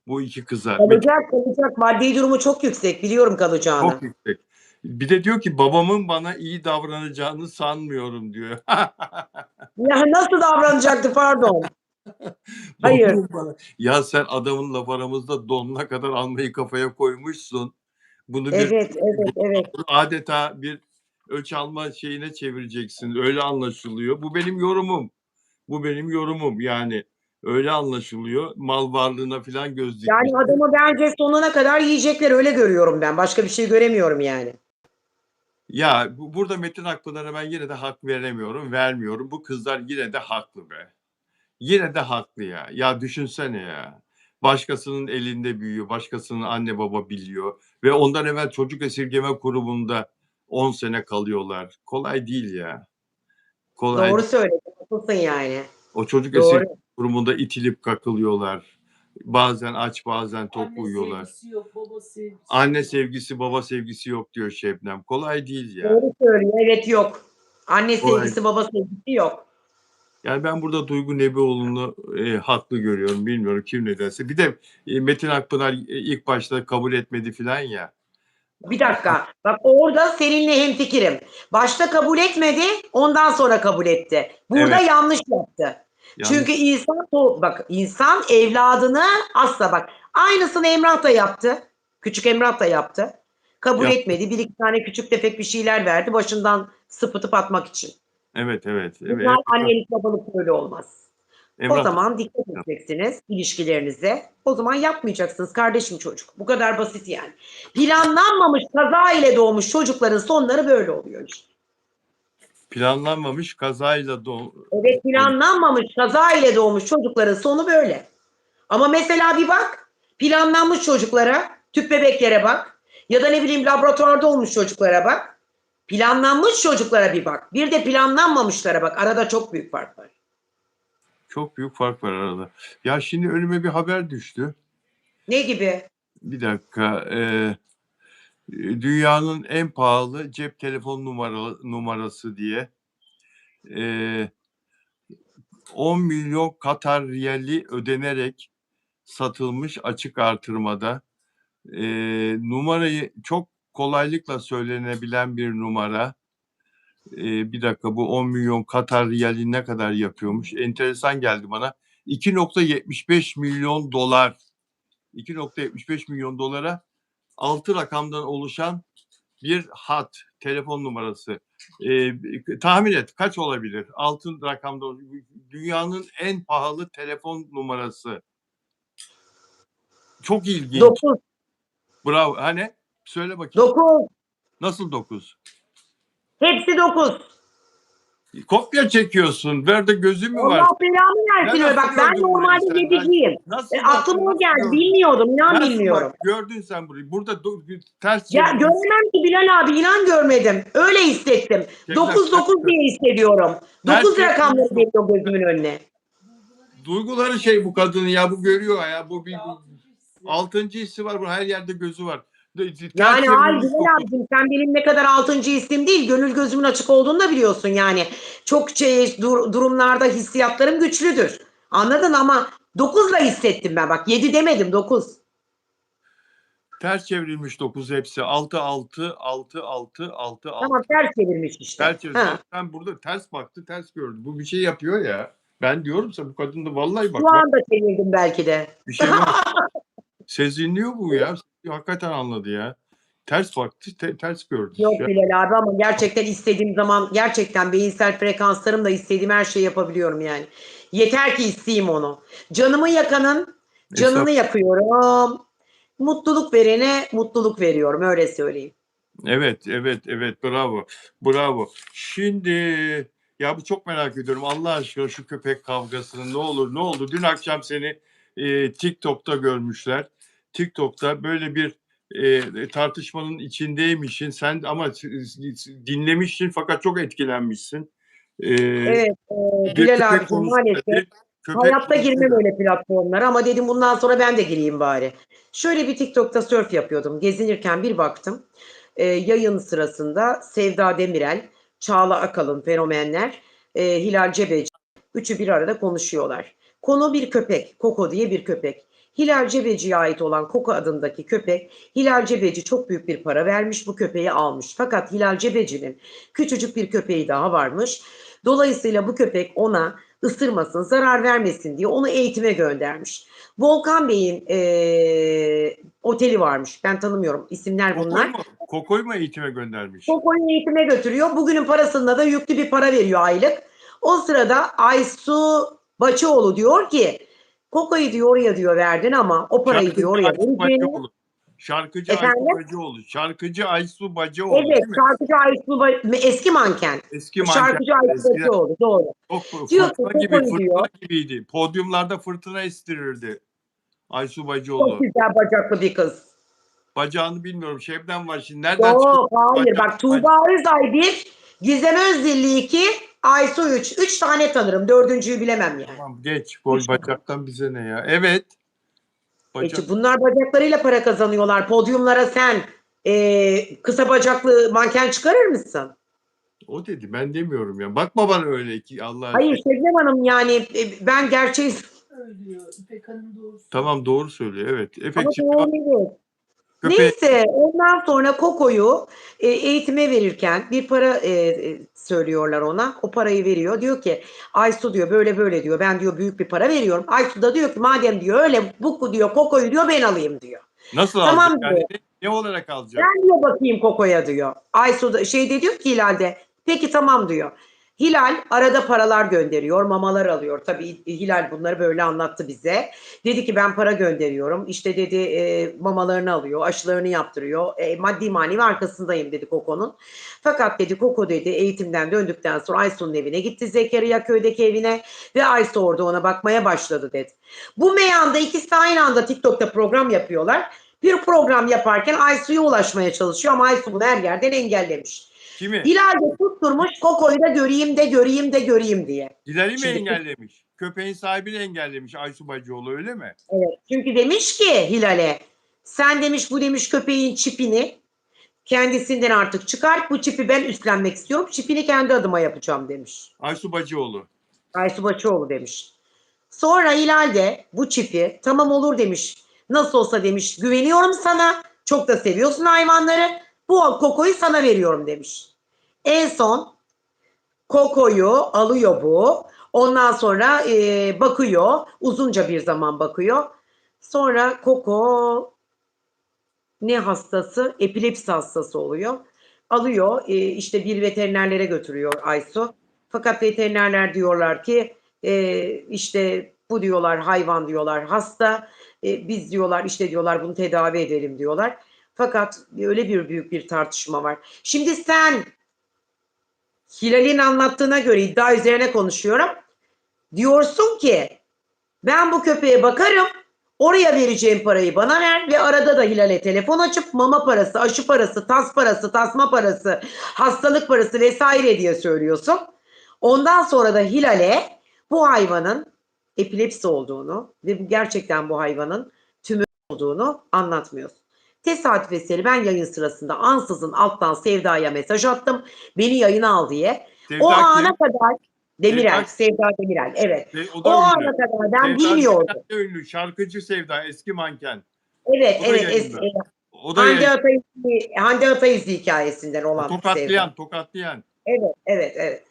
Bu iki kıza. Kalacak. Maddi durumu çok yüksek. Biliyorum kalacağını. Çok yüksek. Bir de diyor ki babamın bana iyi davranacağını sanmıyorum diyor. Ya nasıl davranacaktı pardon? Hayır. Babamın bana. Ya sen adamın laf aramızda donuna kadar almayı kafaya koymuşsun. Bunu Evet. adeta bir ölç alma şeyine çevireceksin. Öyle anlaşılıyor. Bu benim yorumum yani. Öyle anlaşılıyor. Mal varlığına falan göz dikmiş. Yani adamı bence sonuna kadar yiyecekler, öyle görüyorum ben. Başka bir şey göremiyorum yani. Ya burada Metin Akpınar'a ben yine de hak vermiyorum. Bu kızlar yine de haklı be. Yine de haklı ya. Ya düşünsene ya. Başkasının elinde büyüyor, başkasının anne baba biliyor ve ondan evvel çocuk esirgeme kurumunda 10 sene kalıyorlar. Kolay değil ya. Kolay Doğru değil. söyledin. Haklısın yani. O çocuk Doğru. esirgeme kurumunda itilip kakılıyorlar. Bazen aç, bazen tok uyuyorlar. Sevgisi yok, baba sevgisi Anne yok. sevgisi, baba sevgisi yok diyor Şebnem. Kolay değil ya. Doğru söylüyor. Evet, yok. Anne Kolay. sevgisi, baba sevgisi yok. Yani ben burada Duygu Nebioğlu'nu haklı görüyorum. Bilmiyorum kim ne derse. Bir de Metin Akpınar ilk başta kabul etmedi filan ya. Bir dakika. Bak orada seninle hemfikirim. Başta kabul etmedi, ondan sonra kabul etti. Burada Evet. yanlış yaptı. Çünkü insan evladını asla aynısını Emrah da yaptı. Küçük Emrah da yaptı. Kabul Yaptı. etmedi. Bir iki tane küçük tefek bir şeyler verdi başından sıpıtıp atmak için. Evet. Bunlar annelik babalık böyle olmaz. O Emrah zaman dikkat edeceksiniz ilişkilerinize. O zaman yapmayacaksınız kardeşim çocuk. Bu kadar basit yani. Planlanmamış kaza ile doğmuş çocukların sonları böyle oluyor işte. planlanmamış kazayla Evet, planlanmamış kaza ile doğmuş çocukların sonu böyle. Ama mesela bir bak, planlanmış çocuklara, tüp bebeklere bak. Ya da ne bileyim laboratuvarda olmuş çocuklara bak. Planlanmış çocuklara bir bak. Bir de planlanmamışlara bak. Arada çok büyük fark var. çok büyük fark var arada. Ya şimdi önüme bir haber düştü. Ne gibi? Bir dakika. Dünyanın en pahalı cep telefon numarası diye 10 milyon Katar riyali ödenerek satılmış açık artırmada. Numarayı çok kolaylıkla söylenebilen bir numara. Bir dakika, bu 10 milyon Katar riyali ne kadar yapıyormuş? Enteresan geldi bana. 2.75 milyon dolar. 2.75 milyon dolara 6 rakamdan oluşan bir hat, telefon numarası. Tahmin et kaç olabilir? 6 rakamdan, dünyanın en pahalı telefon numarası. Çok ilginç. 9. Bravo. Hani? Söyle bakayım. 9. Nasıl 9? Hepsi 9. Kopya çekiyorsun. Ver de gözün mü var? Allah belamı versin. Ya nasıl Bak ben gördün normalde burayı sen? yediciyim. Nasıl Aklıma o nasıl geldi. gördün? Bilmiyordum. İnan Nasıl bilmiyorum. bak, gördün sen burayı. Burada ters Ya çevirmiş. görmem ki Bilal abi. İnan görmedim. Öyle hissettim. Şeyler, 9 diye hissediyorum. Ters 9 rakamları çevirmiş. geliyor gözümün önüne. Duyguları bu kadının ya, bu görüyor ya, bu bir 6. hissi var, bu her yerde gözü var. Yani hayır çevirmiş Bilal abicim, sen benim ne kadar 6. hissim değil, gönül gözümün açık olduğunu da biliyorsun yani. Çok durumlarda hissiyatlarım güçlüdür. Anladın ama 9'la hissettim ben, bak 7 demedim, 9. Ters çevrilmiş 9 hepsi. 6 6 6 6 6 Tamam, 6. ters çevirmiş işte. Ters çevirmiş. Sen burada ters baktı, ters gördü. Bu bir şey yapıyor ya. Ben diyorum sana, bu kadın da vallahi bak. Şu anda çevirdim belki de. Bir şey var. Sezinliyor bu ya. Hakikaten anladı ya. Ters baktı, ters gördü. Yok Bilal abi ama gerçekten istediğim zaman gerçekten beyinsel frekanslarımla istediğim her şeyi yapabiliyorum yani. Yeter ki isteyeyim onu. Canımı yakanın canını yakıyorum. Mutluluk verene mutluluk veriyorum öyle söyleyeyim. Evet, bravo. Bravo. Şimdi ya bu çok merak ediyorum. Allah aşkına şu köpek kavgasını ne olur ne oldu? Dün akşam seni TikTok'ta görmüşler. TikTok'ta böyle bir tartışmanın içindeymişsin. Sen ama dinlemişsin fakat çok etkilenmişsin. Evet, Bir Bilal köpek abicim konusunda maalesef hayatta girmem öyle platformlara ama dedim bundan sonra ben de gireyim bari. Şöyle bir TikTok'ta surf yapıyordum. Gezinirken bir baktım. Yayın sırasında Sevda Demirel, Çağla Akalın, Fenomenler, Hilal Cebeci. Üçü bir arada konuşuyorlar. Konu bir köpek. Koko diye bir köpek. Hilal Cebeci'ye ait olan Koko adındaki köpek, Hilal Cebeci çok büyük bir para vermiş bu köpeği almış. Fakat Hilal Cebeci'nin küçücük bir köpeği daha varmış. Dolayısıyla bu köpek ona ısırmasın, zarar vermesin diye onu eğitime göndermiş. Volkan Bey'in oteli varmış. Ben tanımıyorum. İsimler bunlar. Koko'yu mu eğitime göndermiş? Koko'yu eğitime götürüyor. Bugünün parasında da yüklü bir para veriyor aylık. O sırada Aysu Baçıoğlu diyor ki Koko'yu diyor oraya diyor verdin ama o parayı diyor oraya vereceğini. Şarkıcı Efendim? Aysu Bacıoğlu. Şarkıcı Aysu Bacıoğlu Evet, değil mi? şarkıcı Aysu eski manken. Eski manken. Şarkıcı Aysu Baçıoğlu doğru. Çok Diyor ki fırtına Koko'yu diyor. gibiydi. Podyumlarda fırtına estirirdi Aysu Çok Bacıoğlu. güzel bacaklı bir kız. Bacağını bilmiyorum. Şebnem var şimdi. Nereden Yok çıktı? hayır bak Tuğba Özay 1, Gizem Özdilli 2, Aysu 3. 3 tane tanırım. Dördüncüyü bilemem yani. Tamam geç. Bacaktan bize ne ya? Evet. Bunlar bacaklarıyla para kazanıyorlar. Podyumlara sen kısa bacaklı manken çıkarır mısın? O dedi. Ben demiyorum ya. Bakma bana öyle ki Allah Hayır aşkına. Şebnem Hanım yani ben gerçeği... Söylüyor. İpek Hanım doğru. Tamam doğru söylüyor. Evet. Ama Efektif. doğru değil. Köpek. Neyse ondan sonra Koko'yu eğitime verirken bir para söylüyorlar ona. O parayı veriyor. Diyor ki Aysu diyor böyle böyle diyor. Ben diyor büyük bir para veriyorum. Aysu da diyor ki madem diyor öyle bu diyor Koko'yu diyor ben alayım diyor. Nasıl Tamam alacak? diyor. Yani ne olarak alacak? Ben diyor bakayım Koko'ya diyor. Aysu da diyor ki Hilal'de peki tamam diyor. Hilal arada paralar gönderiyor, mamalar alıyor. Tabii Hilal bunları böyle anlattı bize. Dedi ki ben para gönderiyorum. İşte dedi mamalarını alıyor, aşılarını yaptırıyor. Maddi manevi arkasındayım dedi Koko'nun. Fakat dedi Koko dedi eğitimden döndükten sonra Aysu'nun evine gitti Zekeriya köydeki evine ve Aysu orada ona bakmaya başladı dedi. Bu meyanda ikisi de aynı anda TikTok'ta program yapıyorlar. Bir program yaparken Aysu'ya ulaşmaya çalışıyor ama Aysu bunu her yerden engellemiş. Kimi? Hilal de tutturmuş Koko'yu da göreyim diye. Hilal'i mi Şimdi- engellemiş? Köpeğin sahibini engellemiş Aysu Bacıoğlu öyle mi? Evet. Çünkü demiş ki Hilal'e sen demiş bu demiş köpeğin çipini kendisinden artık çıkart. Bu çipi ben üstlenmek istiyorum. Çipini kendi adıma yapacağım demiş. Aysu Bacıoğlu. Aysu Baçıoğlu demiş. Sonra Hilal de bu çipi tamam olur demiş. Nasıl olsa demiş güveniyorum sana. Çok da seviyorsun hayvanları. Bu Koko'yu sana veriyorum demiş. En son Koko'yu alıyor bu. Ondan sonra bakıyor. Uzunca bir zaman bakıyor. Sonra Koko ne hastası? Epilepsi hastası oluyor. Alıyor işte bir veterinerlere götürüyor Aysu. Fakat veterinerler diyorlar ki işte bu diyorlar hayvan diyorlar hasta. Biz diyorlar işte diyorlar bunu tedavi edelim diyorlar. Fakat öyle bir büyük bir tartışma var. Şimdi sen Hilal'in anlattığına göre iddia üzerine konuşuyorum. Diyorsun ki ben bu köpeğe bakarım. Oraya vereceğim parayı bana ver ve arada da Hilal'e telefon açıp mama parası, aşı parası, tas parası, tasma parası, hastalık parası vesaire diye söylüyorsun. Ondan sonra da Hilal'e bu hayvanın epilepsi olduğunu ve gerçekten bu hayvanın tümör olduğunu anlatmıyorsun. Tesadüf eseri ben yayın sırasında ansızın alttan Sevda'ya mesaj attım. Beni yayına al diye. Sevda O kim? ana kadar Demirel, Sevda- Sevda Demirel evet. O O da ana ünlü. kadar ben Sevda bilmiyordum. Demirel de ünlü. Şarkıcı Sevda. Eski manken. Evet, O da evet. yayında. O da Hande Ataizi hikayesinden olan Sevda. Tokatlayan. Evet.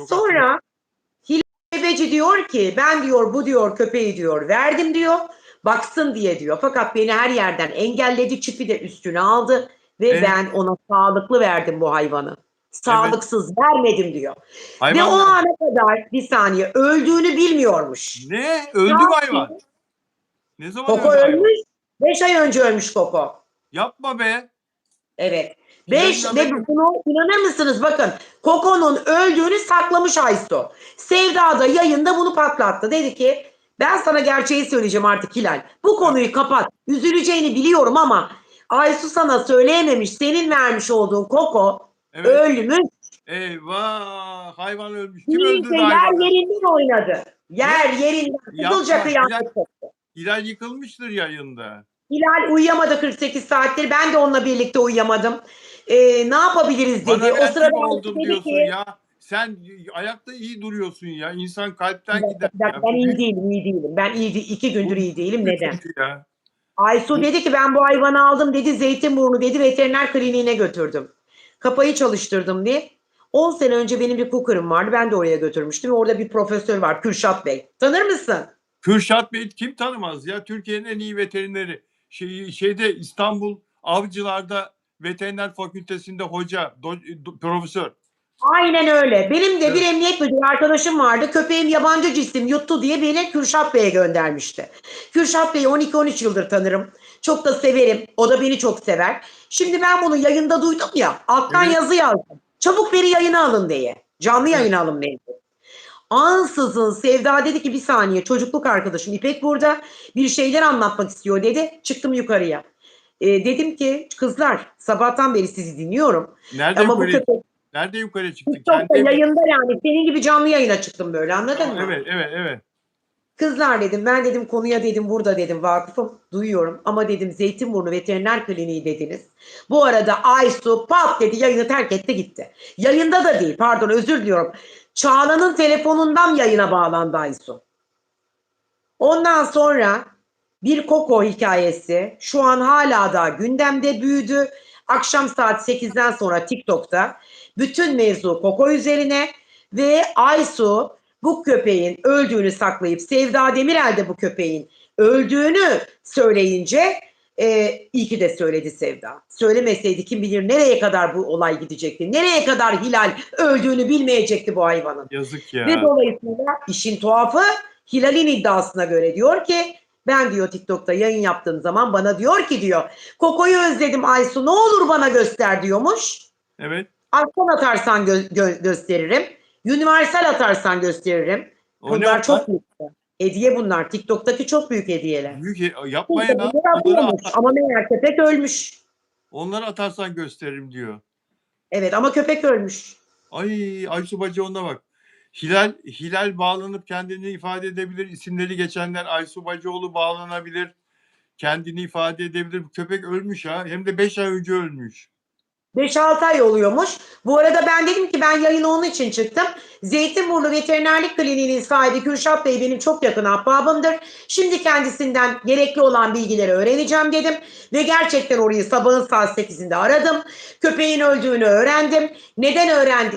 Sonra Hilal Cebeci diyor ki ben diyor bu diyor köpeği diyor verdim diyor baksın diye diyor. Fakat beni her yerden engelledi çipi de üstüne aldı. Ve Evet. ben ona sağlıklı verdim bu hayvanı. Sağlıksız vermedim diyor. Ve o Hayvan ana kadar bir saniye öldüğünü bilmiyormuş. ne? Öldü mü hayvan? Ne zaman Koko öldü hayvan? ölmüş. 5 ay önce ölmüş Koko. Yapma be. Evet. Hilal'in 5 haberi ve yok. bunu inanır mısınız? Bakın Koko'nun öldüğünü saklamış Aysu. Sevda da yayında bunu patlattı. Dedi ki ben sana gerçeği söyleyeceğim artık Hilal. Bu konuyu kapat. Üzüleceğini biliyorum ama Aysu sana söyleyememiş. Senin vermiş olduğun Koko Evet. ölmüş. Eyvah. Hayvan ölmüş. Kim İyice öldürdü yer hayvanı? yerinden oynadı. Yer yerinden. Kızılca Yapma. kıyamet koptu. Hilal yıkılmıştır yayında. Hilal uyuyamadı 48 saattir. Ben de onunla birlikte uyuyamadım. Ne yapabiliriz dedi. Bana O ver sırada gibi Aysu oldum dedi diyorsun ki ya. Sen ayakta iyi duruyorsun ya. İnsan kalpten bir gider dakika, ya. ben iyi değilim, iyi değilim. Ben iyi 2 gündür iyi değilim. Neden? Çünkü ya. Aysu dedi ki ben bu hayvanı aldım dedi. Zeytinburnu dedi. Veteriner kliniğine götürdüm. Kafayı çalıştırdım diye. 10 sene önce benim bir cooker'ım vardı. Ben de oraya götürmüştüm. Orada bir profesör var. Kürşat Bey. Tanır mısın? Kürşat Bey kim tanımaz ya? Türkiye'nin en iyi veterineri. Şeyde İstanbul Avcılar'da veteriner fakültesinde hoca, profesör. Aynen öyle. Benim de bir Evet. emniyet müdürü arkadaşım vardı. Köpeğim yabancı cisim yuttu diye beni Kürşat Bey'e göndermişti. Kürşat Bey'i 12-13 yıldır tanırım. Çok da severim. O da beni çok sever. Şimdi ben bunu yayında duydum ya. Alttan Evet. yazı yazdım. Çabuk beni yayına alın diye. Canlı Evet. yayına alın beni. Ansızın Sevda dedi ki bir saniye çocukluk arkadaşım İpek burada bir şeyler anlatmak istiyor dedi. Çıktım yukarıya. Dedim ki kızlar sabahtan beri sizi dinliyorum. Nerede Ama bu yukarı? köpek Nerede yukarı çıktın? TikTok'ta Kendi yayında yani senin gibi canlı yayına çıktım böyle anladın mı? Evet, evet, evet. Kızlar dedim ben dedim konuya dedim burada dedim vakıfım duyuyorum ama dedim Zeytinburnu Veteriner Kliniği dediniz. Bu arada Aysu pat dedi yayını terk etti gitti. Yayında da değil pardon özür diliyorum. Çağla'nın telefonundan yayına bağlandı Aysu. Ondan sonra bir Koko hikayesi şu an hala da gündemde büyüdü. Akşam saat 8'den sonra TikTok'ta bütün mevzu Koko üzerine ve Aysu bu köpeğin öldüğünü saklayıp Sevda Demirel de bu köpeğin öldüğünü söyleyince iyi ki de söyledi Sevda. Söylemeseydi kim bilir nereye kadar bu olay gidecekti. Nereye kadar Hilal öldüğünü bilmeyecekti bu hayvanın. Yazık Ve ya. dolayısıyla işin tuhafı Hilal'in iddiasına göre diyor ki ben diyor TikTok'ta yayın yaptığım zaman bana diyor ki diyor Koko'yu özledim Aysu ne olur bana göster diyormuş. Evet. Aslan atarsan gösteririm. Universal atarsan gösteririm. O ne Bunlar onlar? çok büyük. Hediye bunlar. TikTok'taki çok büyük hediyeler. Yapma ya. Ama meğer köpek ölmüş. Onları atarsan gösteririm diyor. Evet ama köpek ölmüş. Ay Aysu Bacı ona bak. Hilal bağlanıp kendini ifade edebilir. İsimleri geçenler Aysu Bacıoğlu bağlanabilir. Kendini ifade edebilir. Bu köpek ölmüş ha. Hem de 5 ay önce ölmüş. 5-6 ay oluyormuş. Bu arada ben dedim ki ben yayına onun için çıktım. Zeytinburnu Veterinerlik Kliniği'nin sahibi Kürşat Bey benim çok yakın ahbabımdır. Şimdi kendisinden gerekli olan bilgileri öğreneceğim dedim. Ve gerçekten orayı sabahın saat 8'inde aradım. Köpeğin öldüğünü öğrendim. Neden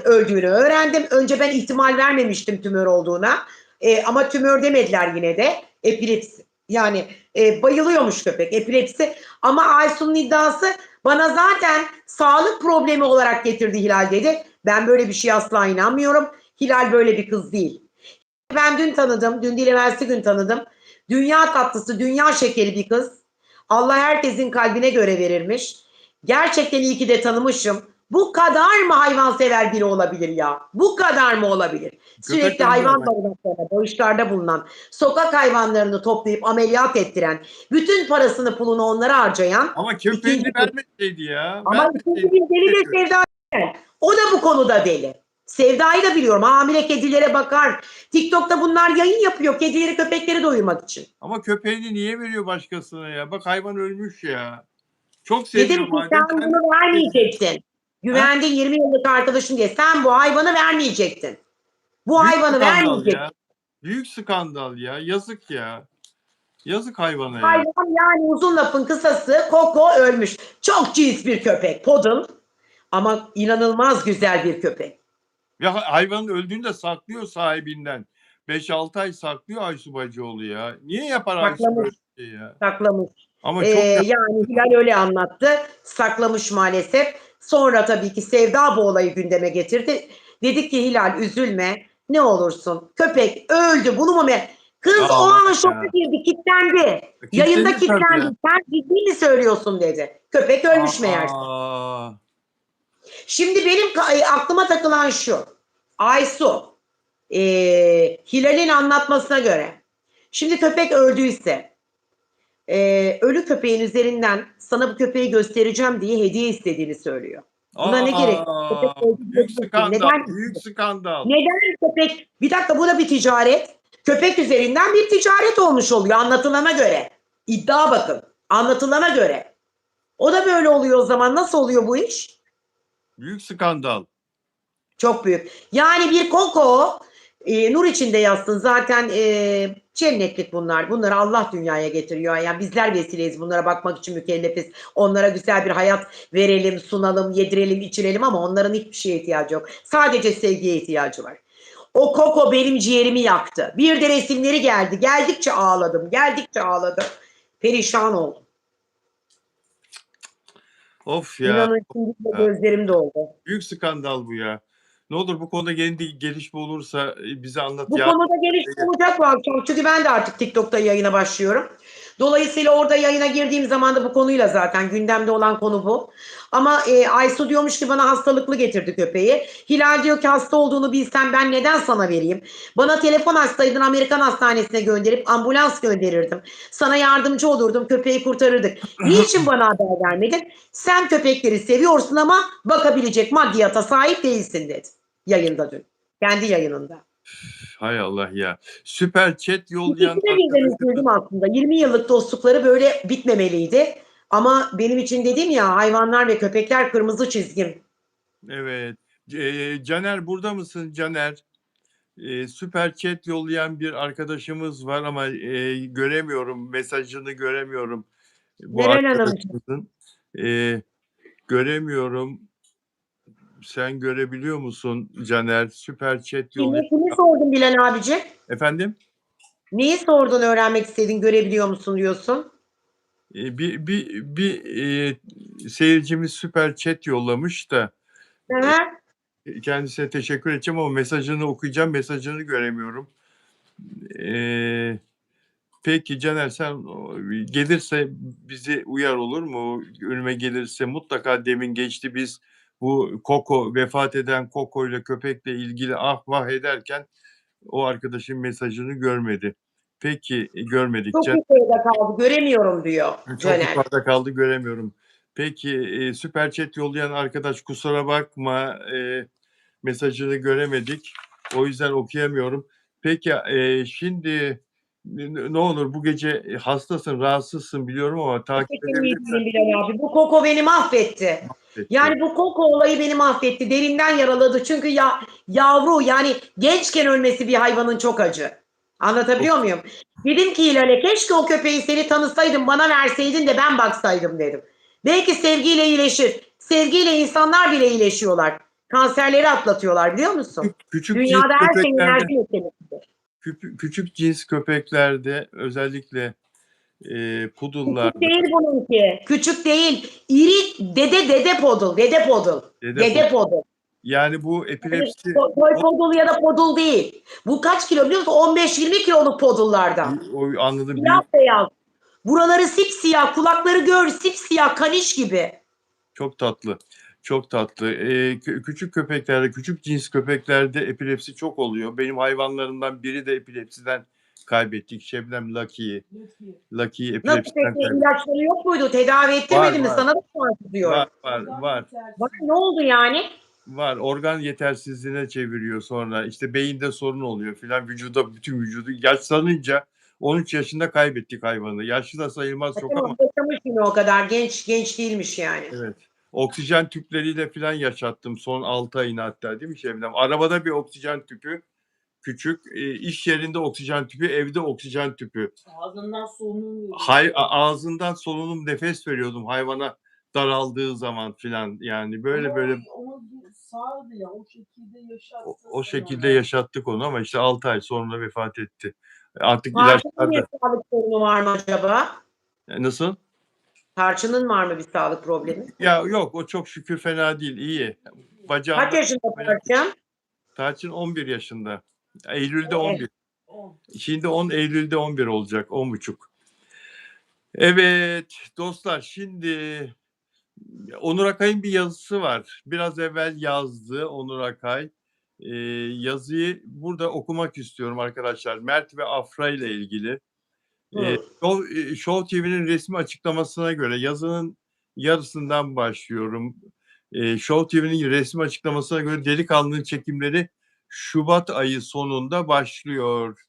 öldüğünü öğrendim. Önce ben ihtimal vermemiştim tümör olduğuna. Ama tümör demediler yine de. Epilepsi. Yani bayılıyormuş köpek epilepsi. Ama Aysun'un iddiası bana zaten sağlık problemi olarak getirdi Hilal dedi. Ben böyle bir şey asla inanmıyorum. Hilal böyle bir kız değil. Ben dün tanıdım. Dün değil evvelsi gün tanıdım. Dünya tatlısı, dünya şekeri bir kız. Allah herkesin kalbine göre verirmiş. Gerçekten iyi ki de tanımışım. Bu kadar mı hayvansever biri olabilir ya? Bu kadar mı olabilir? Sürekli hayvan barınaklarına, bağışlarda bulunan, sokak hayvanlarını toplayıp ameliyat ettiren, bütün parasını pulunu onlara harcayan. Ama köpeğini vermeseydi ya. Ama ikinci bir deli de Sevda. O da bu konuda deli. Sevda'yı da biliyorum. Hamile kedilere bakar. TikTok'ta bunlar yayın yapıyor. Kedileri köpekleri doyurmak için. Ama köpeğini niye veriyor başkasına ya? Bak hayvan ölmüş ya. Çok Dedim seviyor ki madem. sen bunu vermeyecektin. Güvendiğin 20 yıllık arkadaşın diye sen bu hayvanı vermeyecektin. Bu Büyük hayvanı skandal vermeyecektin. ya. Büyük skandal ya. Yazık ya. Yazık hayvana ya. Hayvan yani uzun lafın kısası Koko ölmüş. Çok cins bir köpek. Poodle. Ama inanılmaz güzel bir köpek. Ve hayvanın öldüğünü de saklıyor sahibinden. 5-6 ay saklıyor Aysu Bacıoğlu ya. Niye yapar Aysu böyle bir şey ya? Saklamış. Ama çok Yani Hilal öyle anlattı. Saklamış maalesef. Sonra tabii ki Sevda bu olayı gündeme getirdi. Dedik ki Hilal üzülme. Ne olursun. Köpek öldü. Bunu mu Kız o Aman an şoka ya. girdi. Kilitlendi. Yayında Kilitlenir tabii kilitlendi. ya. Sen ciddi mi söylüyorsun dedi. Köpek ölmüş meğerse. Aa, Şimdi benim aklıma takılan şu. Aysu, Hilal'in anlatmasına göre. Şimdi köpek öldüyse, ölü köpeğin üzerinden sana bu köpeği göstereceğim diye hediye istediğini söylüyor. Buna ne gerek? Köpek öldü büyük diyebilirsin. skandal. Neden? Büyük skandal. Neden köpek? Bir dakika, bu da bir ticaret. Köpek üzerinden bir ticaret olmuş oluyor anlatılana göre. İddia bakın. Anlatılana göre. O da böyle oluyor o zaman. Nasıl oluyor bu iş? Büyük skandal. Çok büyük. Yani bir Koko, nur içinde yatsın zaten, cennetlik bunlar. Bunları Allah dünyaya getiriyor. Yani bizler vesileyiz bunlara bakmak için, mükellefiz. Onlara güzel bir hayat verelim, sunalım, yedirelim, içirelim ama onların hiçbir şeye ihtiyacı yok. Sadece sevgiye ihtiyacı var. O Koko benim ciğerimi yaktı. Bir de resimleri geldi. Geldikçe ağladım. Geldikçe ağladım. Perişan oldum. Of ya. İnanın şimdi de gözlerim doldu. Büyük skandal bu ya. Ne olur bu konuda yeni gelişme olursa bize anlat. Bu Ya. konuda gelişme olacak bu akşam. Çünkü ben de artık TikTok'ta yayına başlıyorum. Dolayısıyla orada yayına girdiğim zaman da bu konuyla zaten gündemde olan konu bu. Ama Aysu diyormuş ki bana hastalıklı getirdi köpeği. Hilal diyor ki hasta olduğunu bilsem ben neden sana vereyim? Bana telefon açsaydın Amerikan hastanesine gönderip ambulans gönderirdim. Sana yardımcı olurdum, köpeği kurtarırdık. Niçin bana haber vermedin? Sen köpekleri seviyorsun ama bakabilecek maddiyata sahip değilsin dedi. Yayında dün. Kendi yayınında. Hay Allah ya. Süper chat yollayan İkisine birden arkadaşlar. üzüldüm aslında. 20 yıllık dostlukları böyle bitmemeliydi. Ama benim için dedim ya, hayvanlar ve köpekler kırmızı çizgim. Evet. Caner burada mısın Caner? Süper chat yollayan bir arkadaşımız var ama göremiyorum. Mesajını göremiyorum. Bu Meral Hanım. arkadaşımızın. Göremiyorum. Sen görebiliyor musun Caner? Süper chat yolluyor. Kimi sordun Bilal abici? Efendim? Neyi sordun, öğrenmek istedin, görebiliyor musun diyorsun? Bir seyircimiz süper chat yollamış da Hı hı. kendisine teşekkür edeceğim ama mesajını okuyacağım. Mesajını göremiyorum. Peki Caner sen gelirse bizi uyar olur mu? Önüme gelirse mutlaka demin geçti biz bu Koko vefat eden Koko ile köpekle ilgili ah vah ederken o arkadaşın mesajını görmedi. Peki görmedik. Çok yukarıda kaldı, göremiyorum diyor Çok Caner. yukarıda kaldı göremiyorum. Peki süper chat yollayan arkadaş kusura bakma mesajını göremedik. O yüzden okuyamıyorum. Peki şimdi ne olur bu gece hastasın, rahatsızsın biliyorum ama takip edebilirsen. Bilal abi. Bu Koko beni mahvetti. Yani bu Koko olayı beni mahvetti. Derinden yaraladı. Çünkü yavru, yani gençken ölmesi bir hayvanın çok acı. Anlatabiliyor muyum? Dedim ki Hilal'e keşke o köpeği seni tanısaydın, bana verseydin de ben baksaydım dedim. Belki sevgiyle iyileşir. Sevgiyle insanlar bile iyileşiyorlar. Kanserleri atlatıyorlar biliyor musun? Küçük Dünyada cins her şeyin köpeklerde, enerji meselesidir. küçük cins köpeklerde özellikle pudullar, Küçük değil bununki. Küçük değil. İri dede podul. Dede podul. Dede podul. yani bu epilepsi Toy podul ya da podul değil. Bu kaç kilo biliyor musun? 15-20 kiloluk podullardan. o anladım. Siyah beyaz. Buraları sipsiyah. Kulakları gör sipsiyah. Kaniş gibi. Çok tatlı. Çok tatlı. Küçük köpeklerde, küçük cins köpeklerde epilepsi çok oluyor. Benim hayvanlarımdan biri de epilepsiden kaybettik. Şebnem Lucky'yi. Lucky'yi Nasıl epilepsiden peki? kaybettik. İlaçları yok muydu? Tedavi ettirmedi mi? Var. Sana da şans diyorum. Var. Bak ne oldu yani? Var. Organ yetersizliğine çeviriyor sonra. İşte beyinde sorun oluyor filan. Vücuda, bütün vücudu. Yaşlanınca 13 yaşında kaybettik hayvanı. Yaşlı da sayılmaz çok ama. Yaşamış yine o kadar. Genç değilmiş yani. Evet. Oksijen tüpleriyle falan yaşattım son 6 ayını hatta değil mi Şebnem? Arabada bir oksijen tüpü. Küçük, iş yerinde oksijen tüpü, evde oksijen tüpü. Ağzından solunum. Ağzından solunum nefes veriyordum hayvana daraldığı zaman filan yani böyle Onu sağdı ya, o şekilde yaşattı. o şekilde yaşattık onu ama işte 6 ay sonra vefat etti. Artık Mart'ın ilaçlar da bir sağlık sorunu var mı acaba? nasıl? Tarçın'ın var mı bir sağlık problemi? Ya yok, o çok şükür fena değil, iyi. Kaç Bacağında yaşında Tarçın? Tarçın 11 yaşında. Eylül'de Eh, 11. 10. Şimdi Eylül'de 11 olacak, 10,5. Evet dostlar, şimdi Onur Akay'ın bir yazısı var. Biraz evvel yazdı Onur Akay. Yazıyı burada okumak istiyorum arkadaşlar. Mert ve Afra ile ilgili. hı. Show TV'nin resmi açıklamasına göre yazının yarısından başlıyorum. Show TV'nin resmi açıklamasına göre Delikanlı'nın çekimleri Şubat ayı sonunda başlıyor.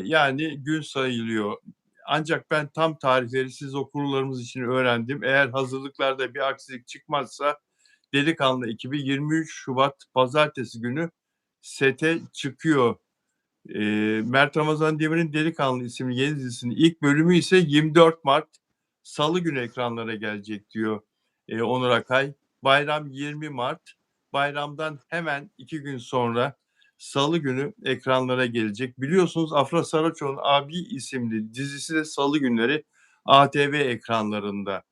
Yani gün sayılıyor. Ancak ben tam tarihleri siz okurlarımız için öğrendim. Eğer hazırlıklarda bir aksilik çıkmazsa Delikanlı ekibi 23 Şubat Pazartesi günü sete çıkıyor. Mert Ramazan Demir'in Delikanlı isimli yeni dizisinin ilk bölümü ise 24 Mart Salı günü ekranlara gelecek diyor Onur Akay. Bayram 20 Mart. Bayramdan hemen 2 gün sonra Salı günü ekranlara gelecek. Biliyorsunuz Afra Saraçoğlu'nun Abi isimli dizisi de Salı günleri ATV ekranlarında.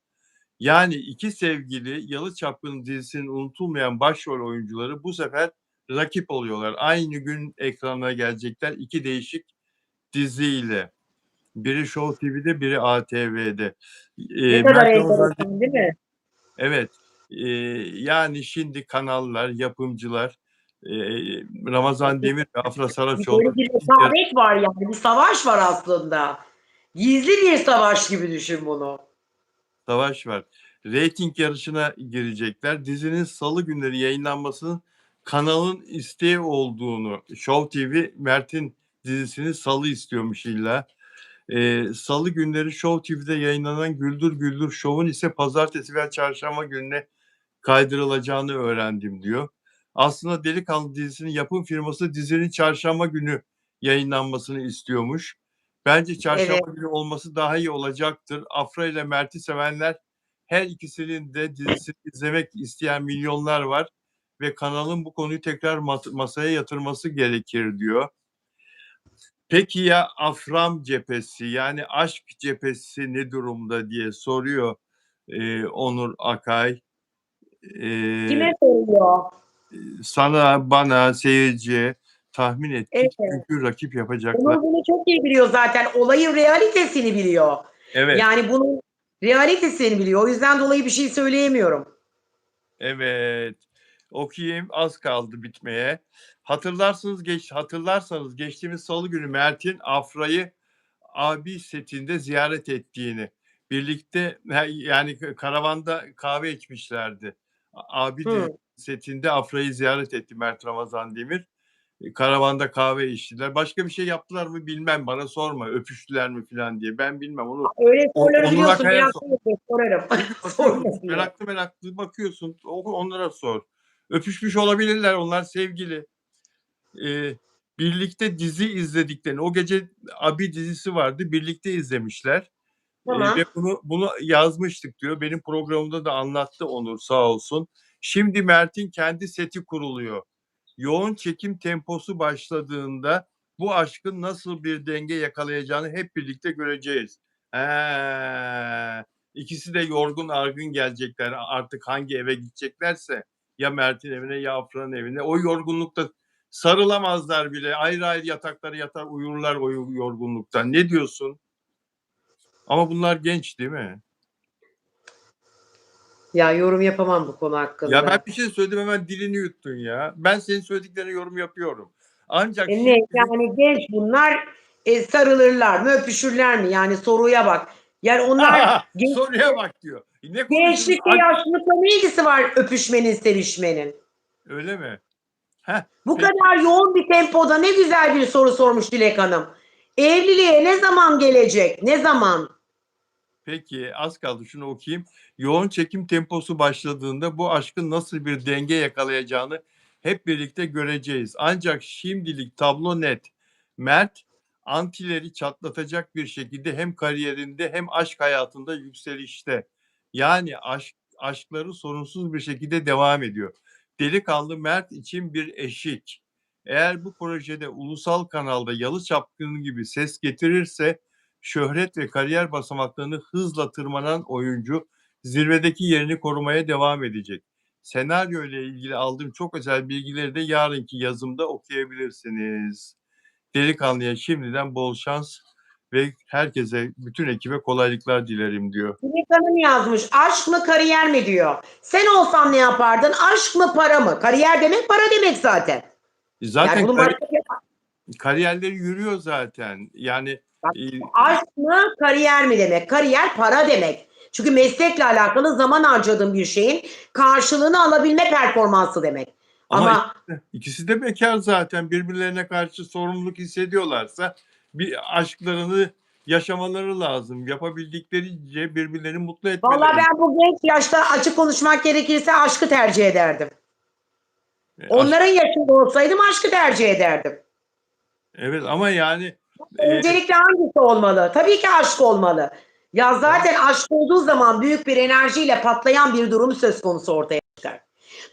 Yani iki sevgili Yalı Çapkını dizisinin unutulmayan başrol oyuncuları bu sefer rakip oluyorlar. Aynı gün ekrana gelecekler iki değişik diziyle. Biri Show TV'de, biri ATV'de. Ne kadar Mert Ramazan, enteresan değil mi? evet. Yani şimdi kanallar, yapımcılar, Ramazan Demir ve Afra Saraçoğlu Böyle bir rekabet var yani. Bir savaş var aslında. Gizli bir savaş gibi düşün bunu. savaş var. Rating yarışına girecekler. Dizinin Salı günleri yayınlanmasının kanalın isteği olduğunu, Show TV Mert'in dizisini Salı istiyormuş illa. Salı günleri Show TV'de yayınlanan Güldür Güldür Show'un ise Pazartesi ve Çarşamba gününe kaydırılacağını öğrendim diyor. Aslında Delikanlı dizisinin yapım firması dizinin Çarşamba günü yayınlanmasını istiyormuş. Bence Çarşamba Evet. günü olması daha iyi olacaktır. Afra ile Mert'i sevenler, her ikisinin de dizisini izlemek isteyen milyonlar var ve kanalın bu konuyu tekrar masaya yatırması gerekir diyor. Peki ya Afram cephesi, yani aşk cephesi ne durumda diye soruyor Onur Akay. Kime Ee, soruyor? Sana, bana, seyirciye tahmin ettik. Evet. Çünkü rakip yapacaklar. Onur bunu çok iyi biliyor zaten. Olayın realitesini biliyor. Evet, Yani bunun realitesini biliyor. O yüzden dolayı bir şey söyleyemiyorum. evet. Okuyayım, az kaldı bitmeye. Hatırlarsanız geçtiğimiz Salı günü Mert'in Afra'yı abi setinde ziyaret ettiğini, birlikte yani karavanda kahve içmişlerdi. Abi Hı. setinde Afra'yı ziyaret etti Mert Ramazan Demir. Karavanda kahve içtiler. Başka bir şey yaptılar mı bilmem. Bana sorma. Öpüştüler mi falan diye. Ben bilmem. Onu Öyle soruları Onur biliyorsun. Akay'a Biraz sor. sonra sorarım. Bakıyorsun. Sorma diye. Meraklı bakıyorsun. Onlara sor. Öpüşmüş olabilirler. Onlar sevgili. Birlikte dizi izlediklerini. O gece Abi dizisi vardı. Birlikte izlemişler. Ve Tamam. bunu yazmıştık diyor. Benim programımda da anlattı Onur sağ olsun. Şimdi Mert'in kendi seti kuruluyor. Yoğun çekim temposu başladığında bu aşkın nasıl bir denge yakalayacağını hep birlikte göreceğiz. İkisi de yorgun argın gelecekler. Artık hangi eve gideceklerse, ya Mert'in evine ya Afra'nın evine. O yorgunlukta sarılamazlar bile. Ayrı ayrı yataklara yatar uyurlar o yorgunluktan. Ne diyorsun? Ama bunlar genç değil mi? Ya yorum yapamam bu konu Ya ben hakkında. bir şey söyledim hemen dilini yuttun ya. Ben senin söylediklerine yorum yapıyorum. Ancak Ne? şimdi Yani genç bunlar sarılırlar mı, öpüşürler mi? Yani soruya bak. Yani onlar soruya bak diyor. Ne konuşuyorsun? gençlikle yaşlılıkla ne ilgisi var öpüşmenin, sevişmenin? Öyle mi? Heh, Bu peki, kadar yoğun bir tempoda ne güzel bir soru sormuş Dilek Hanım. Evliliğe ne zaman gelecek? Ne zaman? peki az kaldı şunu okuyayım. Yoğun çekim temposu başladığında bu aşkın nasıl bir denge yakalayacağını hep birlikte göreceğiz. Ancak şimdilik tablo net. Mert antileri çatlatacak bir şekilde hem kariyerinde hem aşk hayatında yükselişte. Yani aşkları sorunsuz bir şekilde devam ediyor. Delikanlı Mert için bir eşik. Eğer bu projede ulusal kanalda Yalı Çapkını gibi ses getirirse şöhret ve kariyer basamaklarını hızla tırmanan oyuncu zirvedeki yerini korumaya devam edecek. Senaryo ile ilgili aldığım çok özel bilgileri de yarınki yazımda okuyabilirsiniz. Delikanlıya şimdiden bol şans ve herkese, bütün ekibe kolaylıklar dilerim diyor. Dilek Hanım yazmış. Aşk mı kariyer mi diyor. Sen olsan ne yapardın? Aşk mı para mı? Kariyer demek para demek zaten. Zaten Yani bunun başka kariyerleri yürüyor zaten. Yani Bak, aşk mı kariyer mi demek? Kariyer para demek. Çünkü meslekle alakalı zaman harcadığın bir şeyin karşılığını alabilme performansı demek. Ama ikisi de bekar zaten. Birbirlerine karşı sorumluluk hissediyorlarsa bir aşklarını yaşamaları lazım. Yapabildiklerince birbirlerini mutlu etmeleri. vallahi ben bu genç yaşta açık konuşmak gerekirse aşkı tercih ederdim. Onların yaşında olsaydım aşkı tercih ederdim. Evet ama yani Öncelikle hangisi olmalı? Tabii ki aşk olmalı. Ya zaten aşk olduğu zaman büyük bir enerjiyle patlayan bir durum söz konusu ortaya çıkar.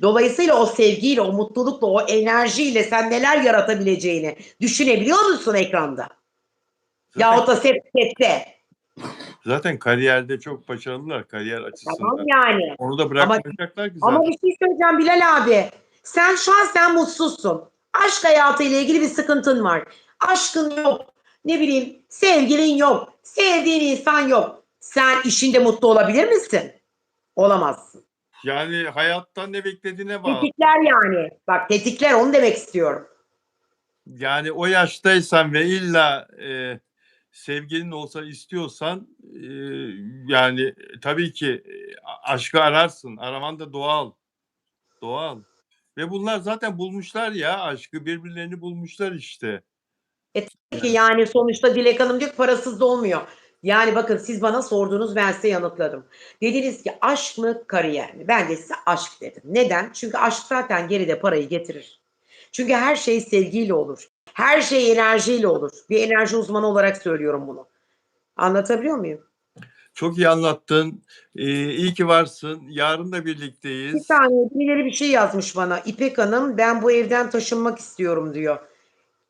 Dolayısıyla o sevgiyle, o mutlulukla, o enerjiyle sen neler yaratabileceğini düşünebiliyor musun ekranda? Yahut da sette. zaten kariyerde çok başarılılar, kariyer açısından. Tamam yani. Onu da bırakmayacaklar ki zaten. Ama bir şey söyleyeceğim Bilal abi. Sen şahsen mutsuzsun. Aşk hayatıyla ilgili bir sıkıntın var. Aşkın yok. Ne bileyim, sevgilin yok. Sevdiğin insan yok. Sen işinde mutlu olabilir misin? Olamazsın. Yani hayattan ne beklediğine bağlı. Tetikler yani. Bak tetikler, onu demek istiyorum. Yani o yaştaysan ve illa sevgilin olsa istiyorsan yani tabii ki aşkı ararsın. Araman da doğal. Doğal. Ve bunlar zaten bulmuşlar ya aşkı. Birbirlerini bulmuşlar işte. Tabii ki yani sonuçta Dilek Hanım diyor ki parasız da olmuyor. Yani bakın siz bana sordunuz, ben size yanıtladım. Dediniz ki aşk mı kariyer mi? Ben de size aşk dedim. Neden? Çünkü aşk zaten geride parayı getirir. Çünkü her şey sevgiyle olur. Her şey enerjiyle olur. Bir enerji uzmanı olarak söylüyorum bunu. Anlatabiliyor muyum? Çok iyi anlattın. İyi ki varsın. Yarın da birlikteyiz. Bir saniye, birileri bir şey yazmış bana. İpek Hanım, ben bu evden taşınmak istiyorum diyor.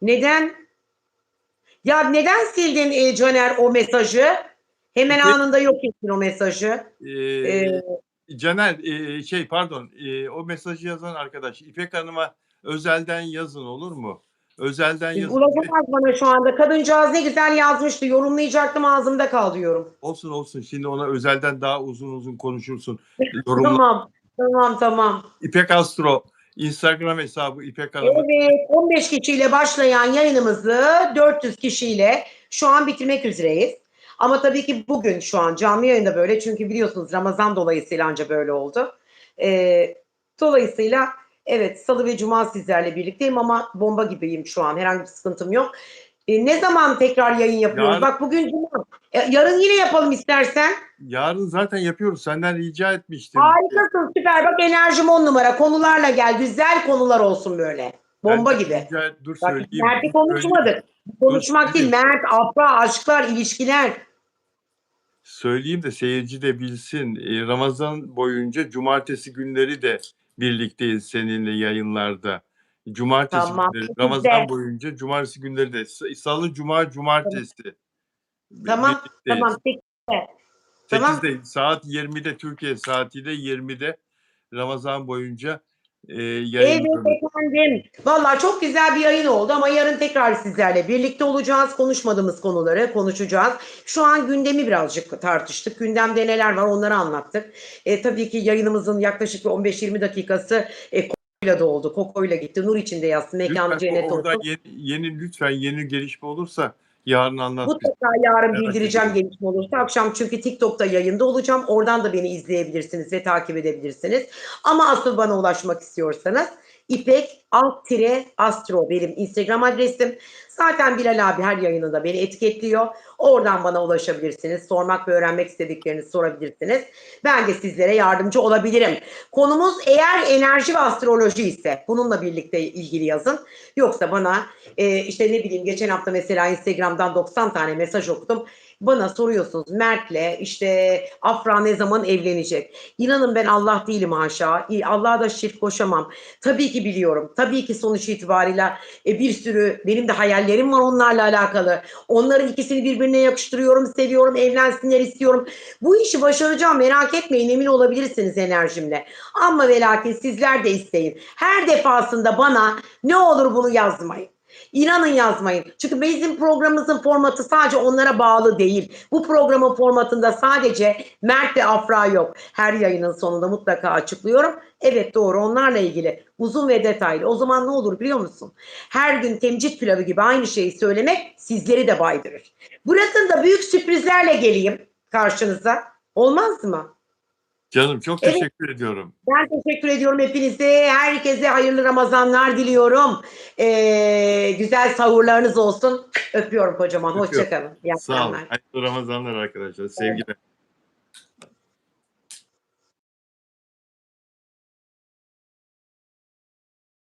Neden? Ya neden sildin Caner o mesajı? Hemen İpek- anında yok ettin o mesajı. Caner, pardon, o mesajı yazan arkadaş İpek Hanım'a özelden yazın, olur mu? Özelden yazın. Ulaşamaz bana şu anda. Kadıncağız ne güzel yazmıştı. Yorumlayacaktım, ağzımda kal diyorum. Olsun. Şimdi ona özelden daha uzun konuşursun. Tamam. İpek Astro Instagram hesabı İpek Hanım. Evet, 15 kişiyle başlayan yayınımızı 400 kişiyle şu an bitirmek üzereyiz. Ama tabii ki bugün şu an canlı yayında böyle, çünkü biliyorsunuz Ramazan dolayısıyla anca böyle oldu. Dolayısıyla evet, Salı ve Cuma sizlerle birlikteyim ama bomba gibiyim şu an. Herhangi bir sıkıntım yok. Ne zaman tekrar yayın yapıyoruz? Yarın. Bak bugün Cuma. Yarın yine yapalım istersen. Yarın zaten yapıyoruz. Senden rica etmiştim. Harikasın, süper. Bak enerjim 10 numara. Konularla gel. Güzel konular olsun böyle. Bomba gibi. Dur Bak, söyleyeyim. Mert'i konuşmadık. Konuşmak değil. Mert, Afra, aşklar, ilişkiler. Söyleyeyim de seyirci de bilsin. Ramazan boyunca cumartesi günleri de birlikteyiz seninle yayınlarda. Cumartesi Tamam. günleri. Ramazan boyunca cumartesi günleri de. Salı, cuma, cumartesi. Tamam. Birlikteyiz. Tamam. 8'de saat 20'de Türkiye saatiyle 20'de Ramazan boyunca yayınlıyoruz. Evet efendim. Vallahi çok güzel bir yayın oldu ama yarın tekrar sizlerle birlikte olacağız. Konuşmadığımız konuları konuşacağız. Şu an gündemi birazcık tartıştık. Gündemde neler var onları anlattık. Tabii ki yayınımızın yaklaşık 15-20 dakikası Koko'yla da oldu. Koko'yla gitti. Nur içinde yatsın. Mekanı cennet olsun. Lütfen yeni gelişme olursa yarın anlat. Mutlaka yarın bildireceğim gelişme olursa. Akşam çünkü TikTok'ta yayında olacağım. Oradan da beni izleyebilirsiniz ve takip edebilirsiniz. Ama asıl bana ulaşmak istiyorsanız İpek_Astro benim Instagram adresim. Zaten Bilal abi her yayınında beni etiketliyor. Oradan bana ulaşabilirsiniz. Sormak ve öğrenmek istediklerinizi sorabilirsiniz. Ben de sizlere yardımcı olabilirim. Konumuz eğer enerji ve astroloji ise bununla birlikte ilgili yazın. Yoksa bana işte ne bileyim, geçen hafta mesela Instagram'dan 90 tane mesaj okudum. Bana soruyorsunuz Mert'le işte Afra ne zaman evlenecek? İnanın ben Allah değilim haşa. Allah'a da şirk koşamam. Tabii ki biliyorum. Tabii ki sonuç itibariyle bir sürü benim de hayallerim var onlarla alakalı. Onların ikisini birbirine yakıştırıyorum, seviyorum, evlensinler istiyorum. Bu işi başaracağım, merak etmeyin, emin olabilirsiniz enerjimle. Ama ve lakin sizler de isteyin. Her defasında bana ne olur bunu yazmayın. İnanın yazmayın. Çünkü bizim programımızın formatı sadece onlara bağlı değil. Bu programın formatında sadece Mert ve Afra yok. Her yayının sonunda mutlaka açıklıyorum. Evet doğru, onlarla ilgili uzun ve detaylı. O zaman ne olur biliyor musun? Her gün temcit pilavı gibi aynı şeyi söylemek sizleri de baydırır. Bırakın da büyük sürprizlerle geleyim karşınıza. Olmaz mı? Canım çok Evet. teşekkür ediyorum. Ben teşekkür ediyorum hepinize. Herkese hayırlı Ramazanlar diliyorum. Güzel sahurlarınız olsun. Öpüyorum kocaman. Öpüyorum. Hoşça kalın. İyi Sağ olun. akşamlar. Hayırlı Ramazanlar arkadaşlar. Sevgiler.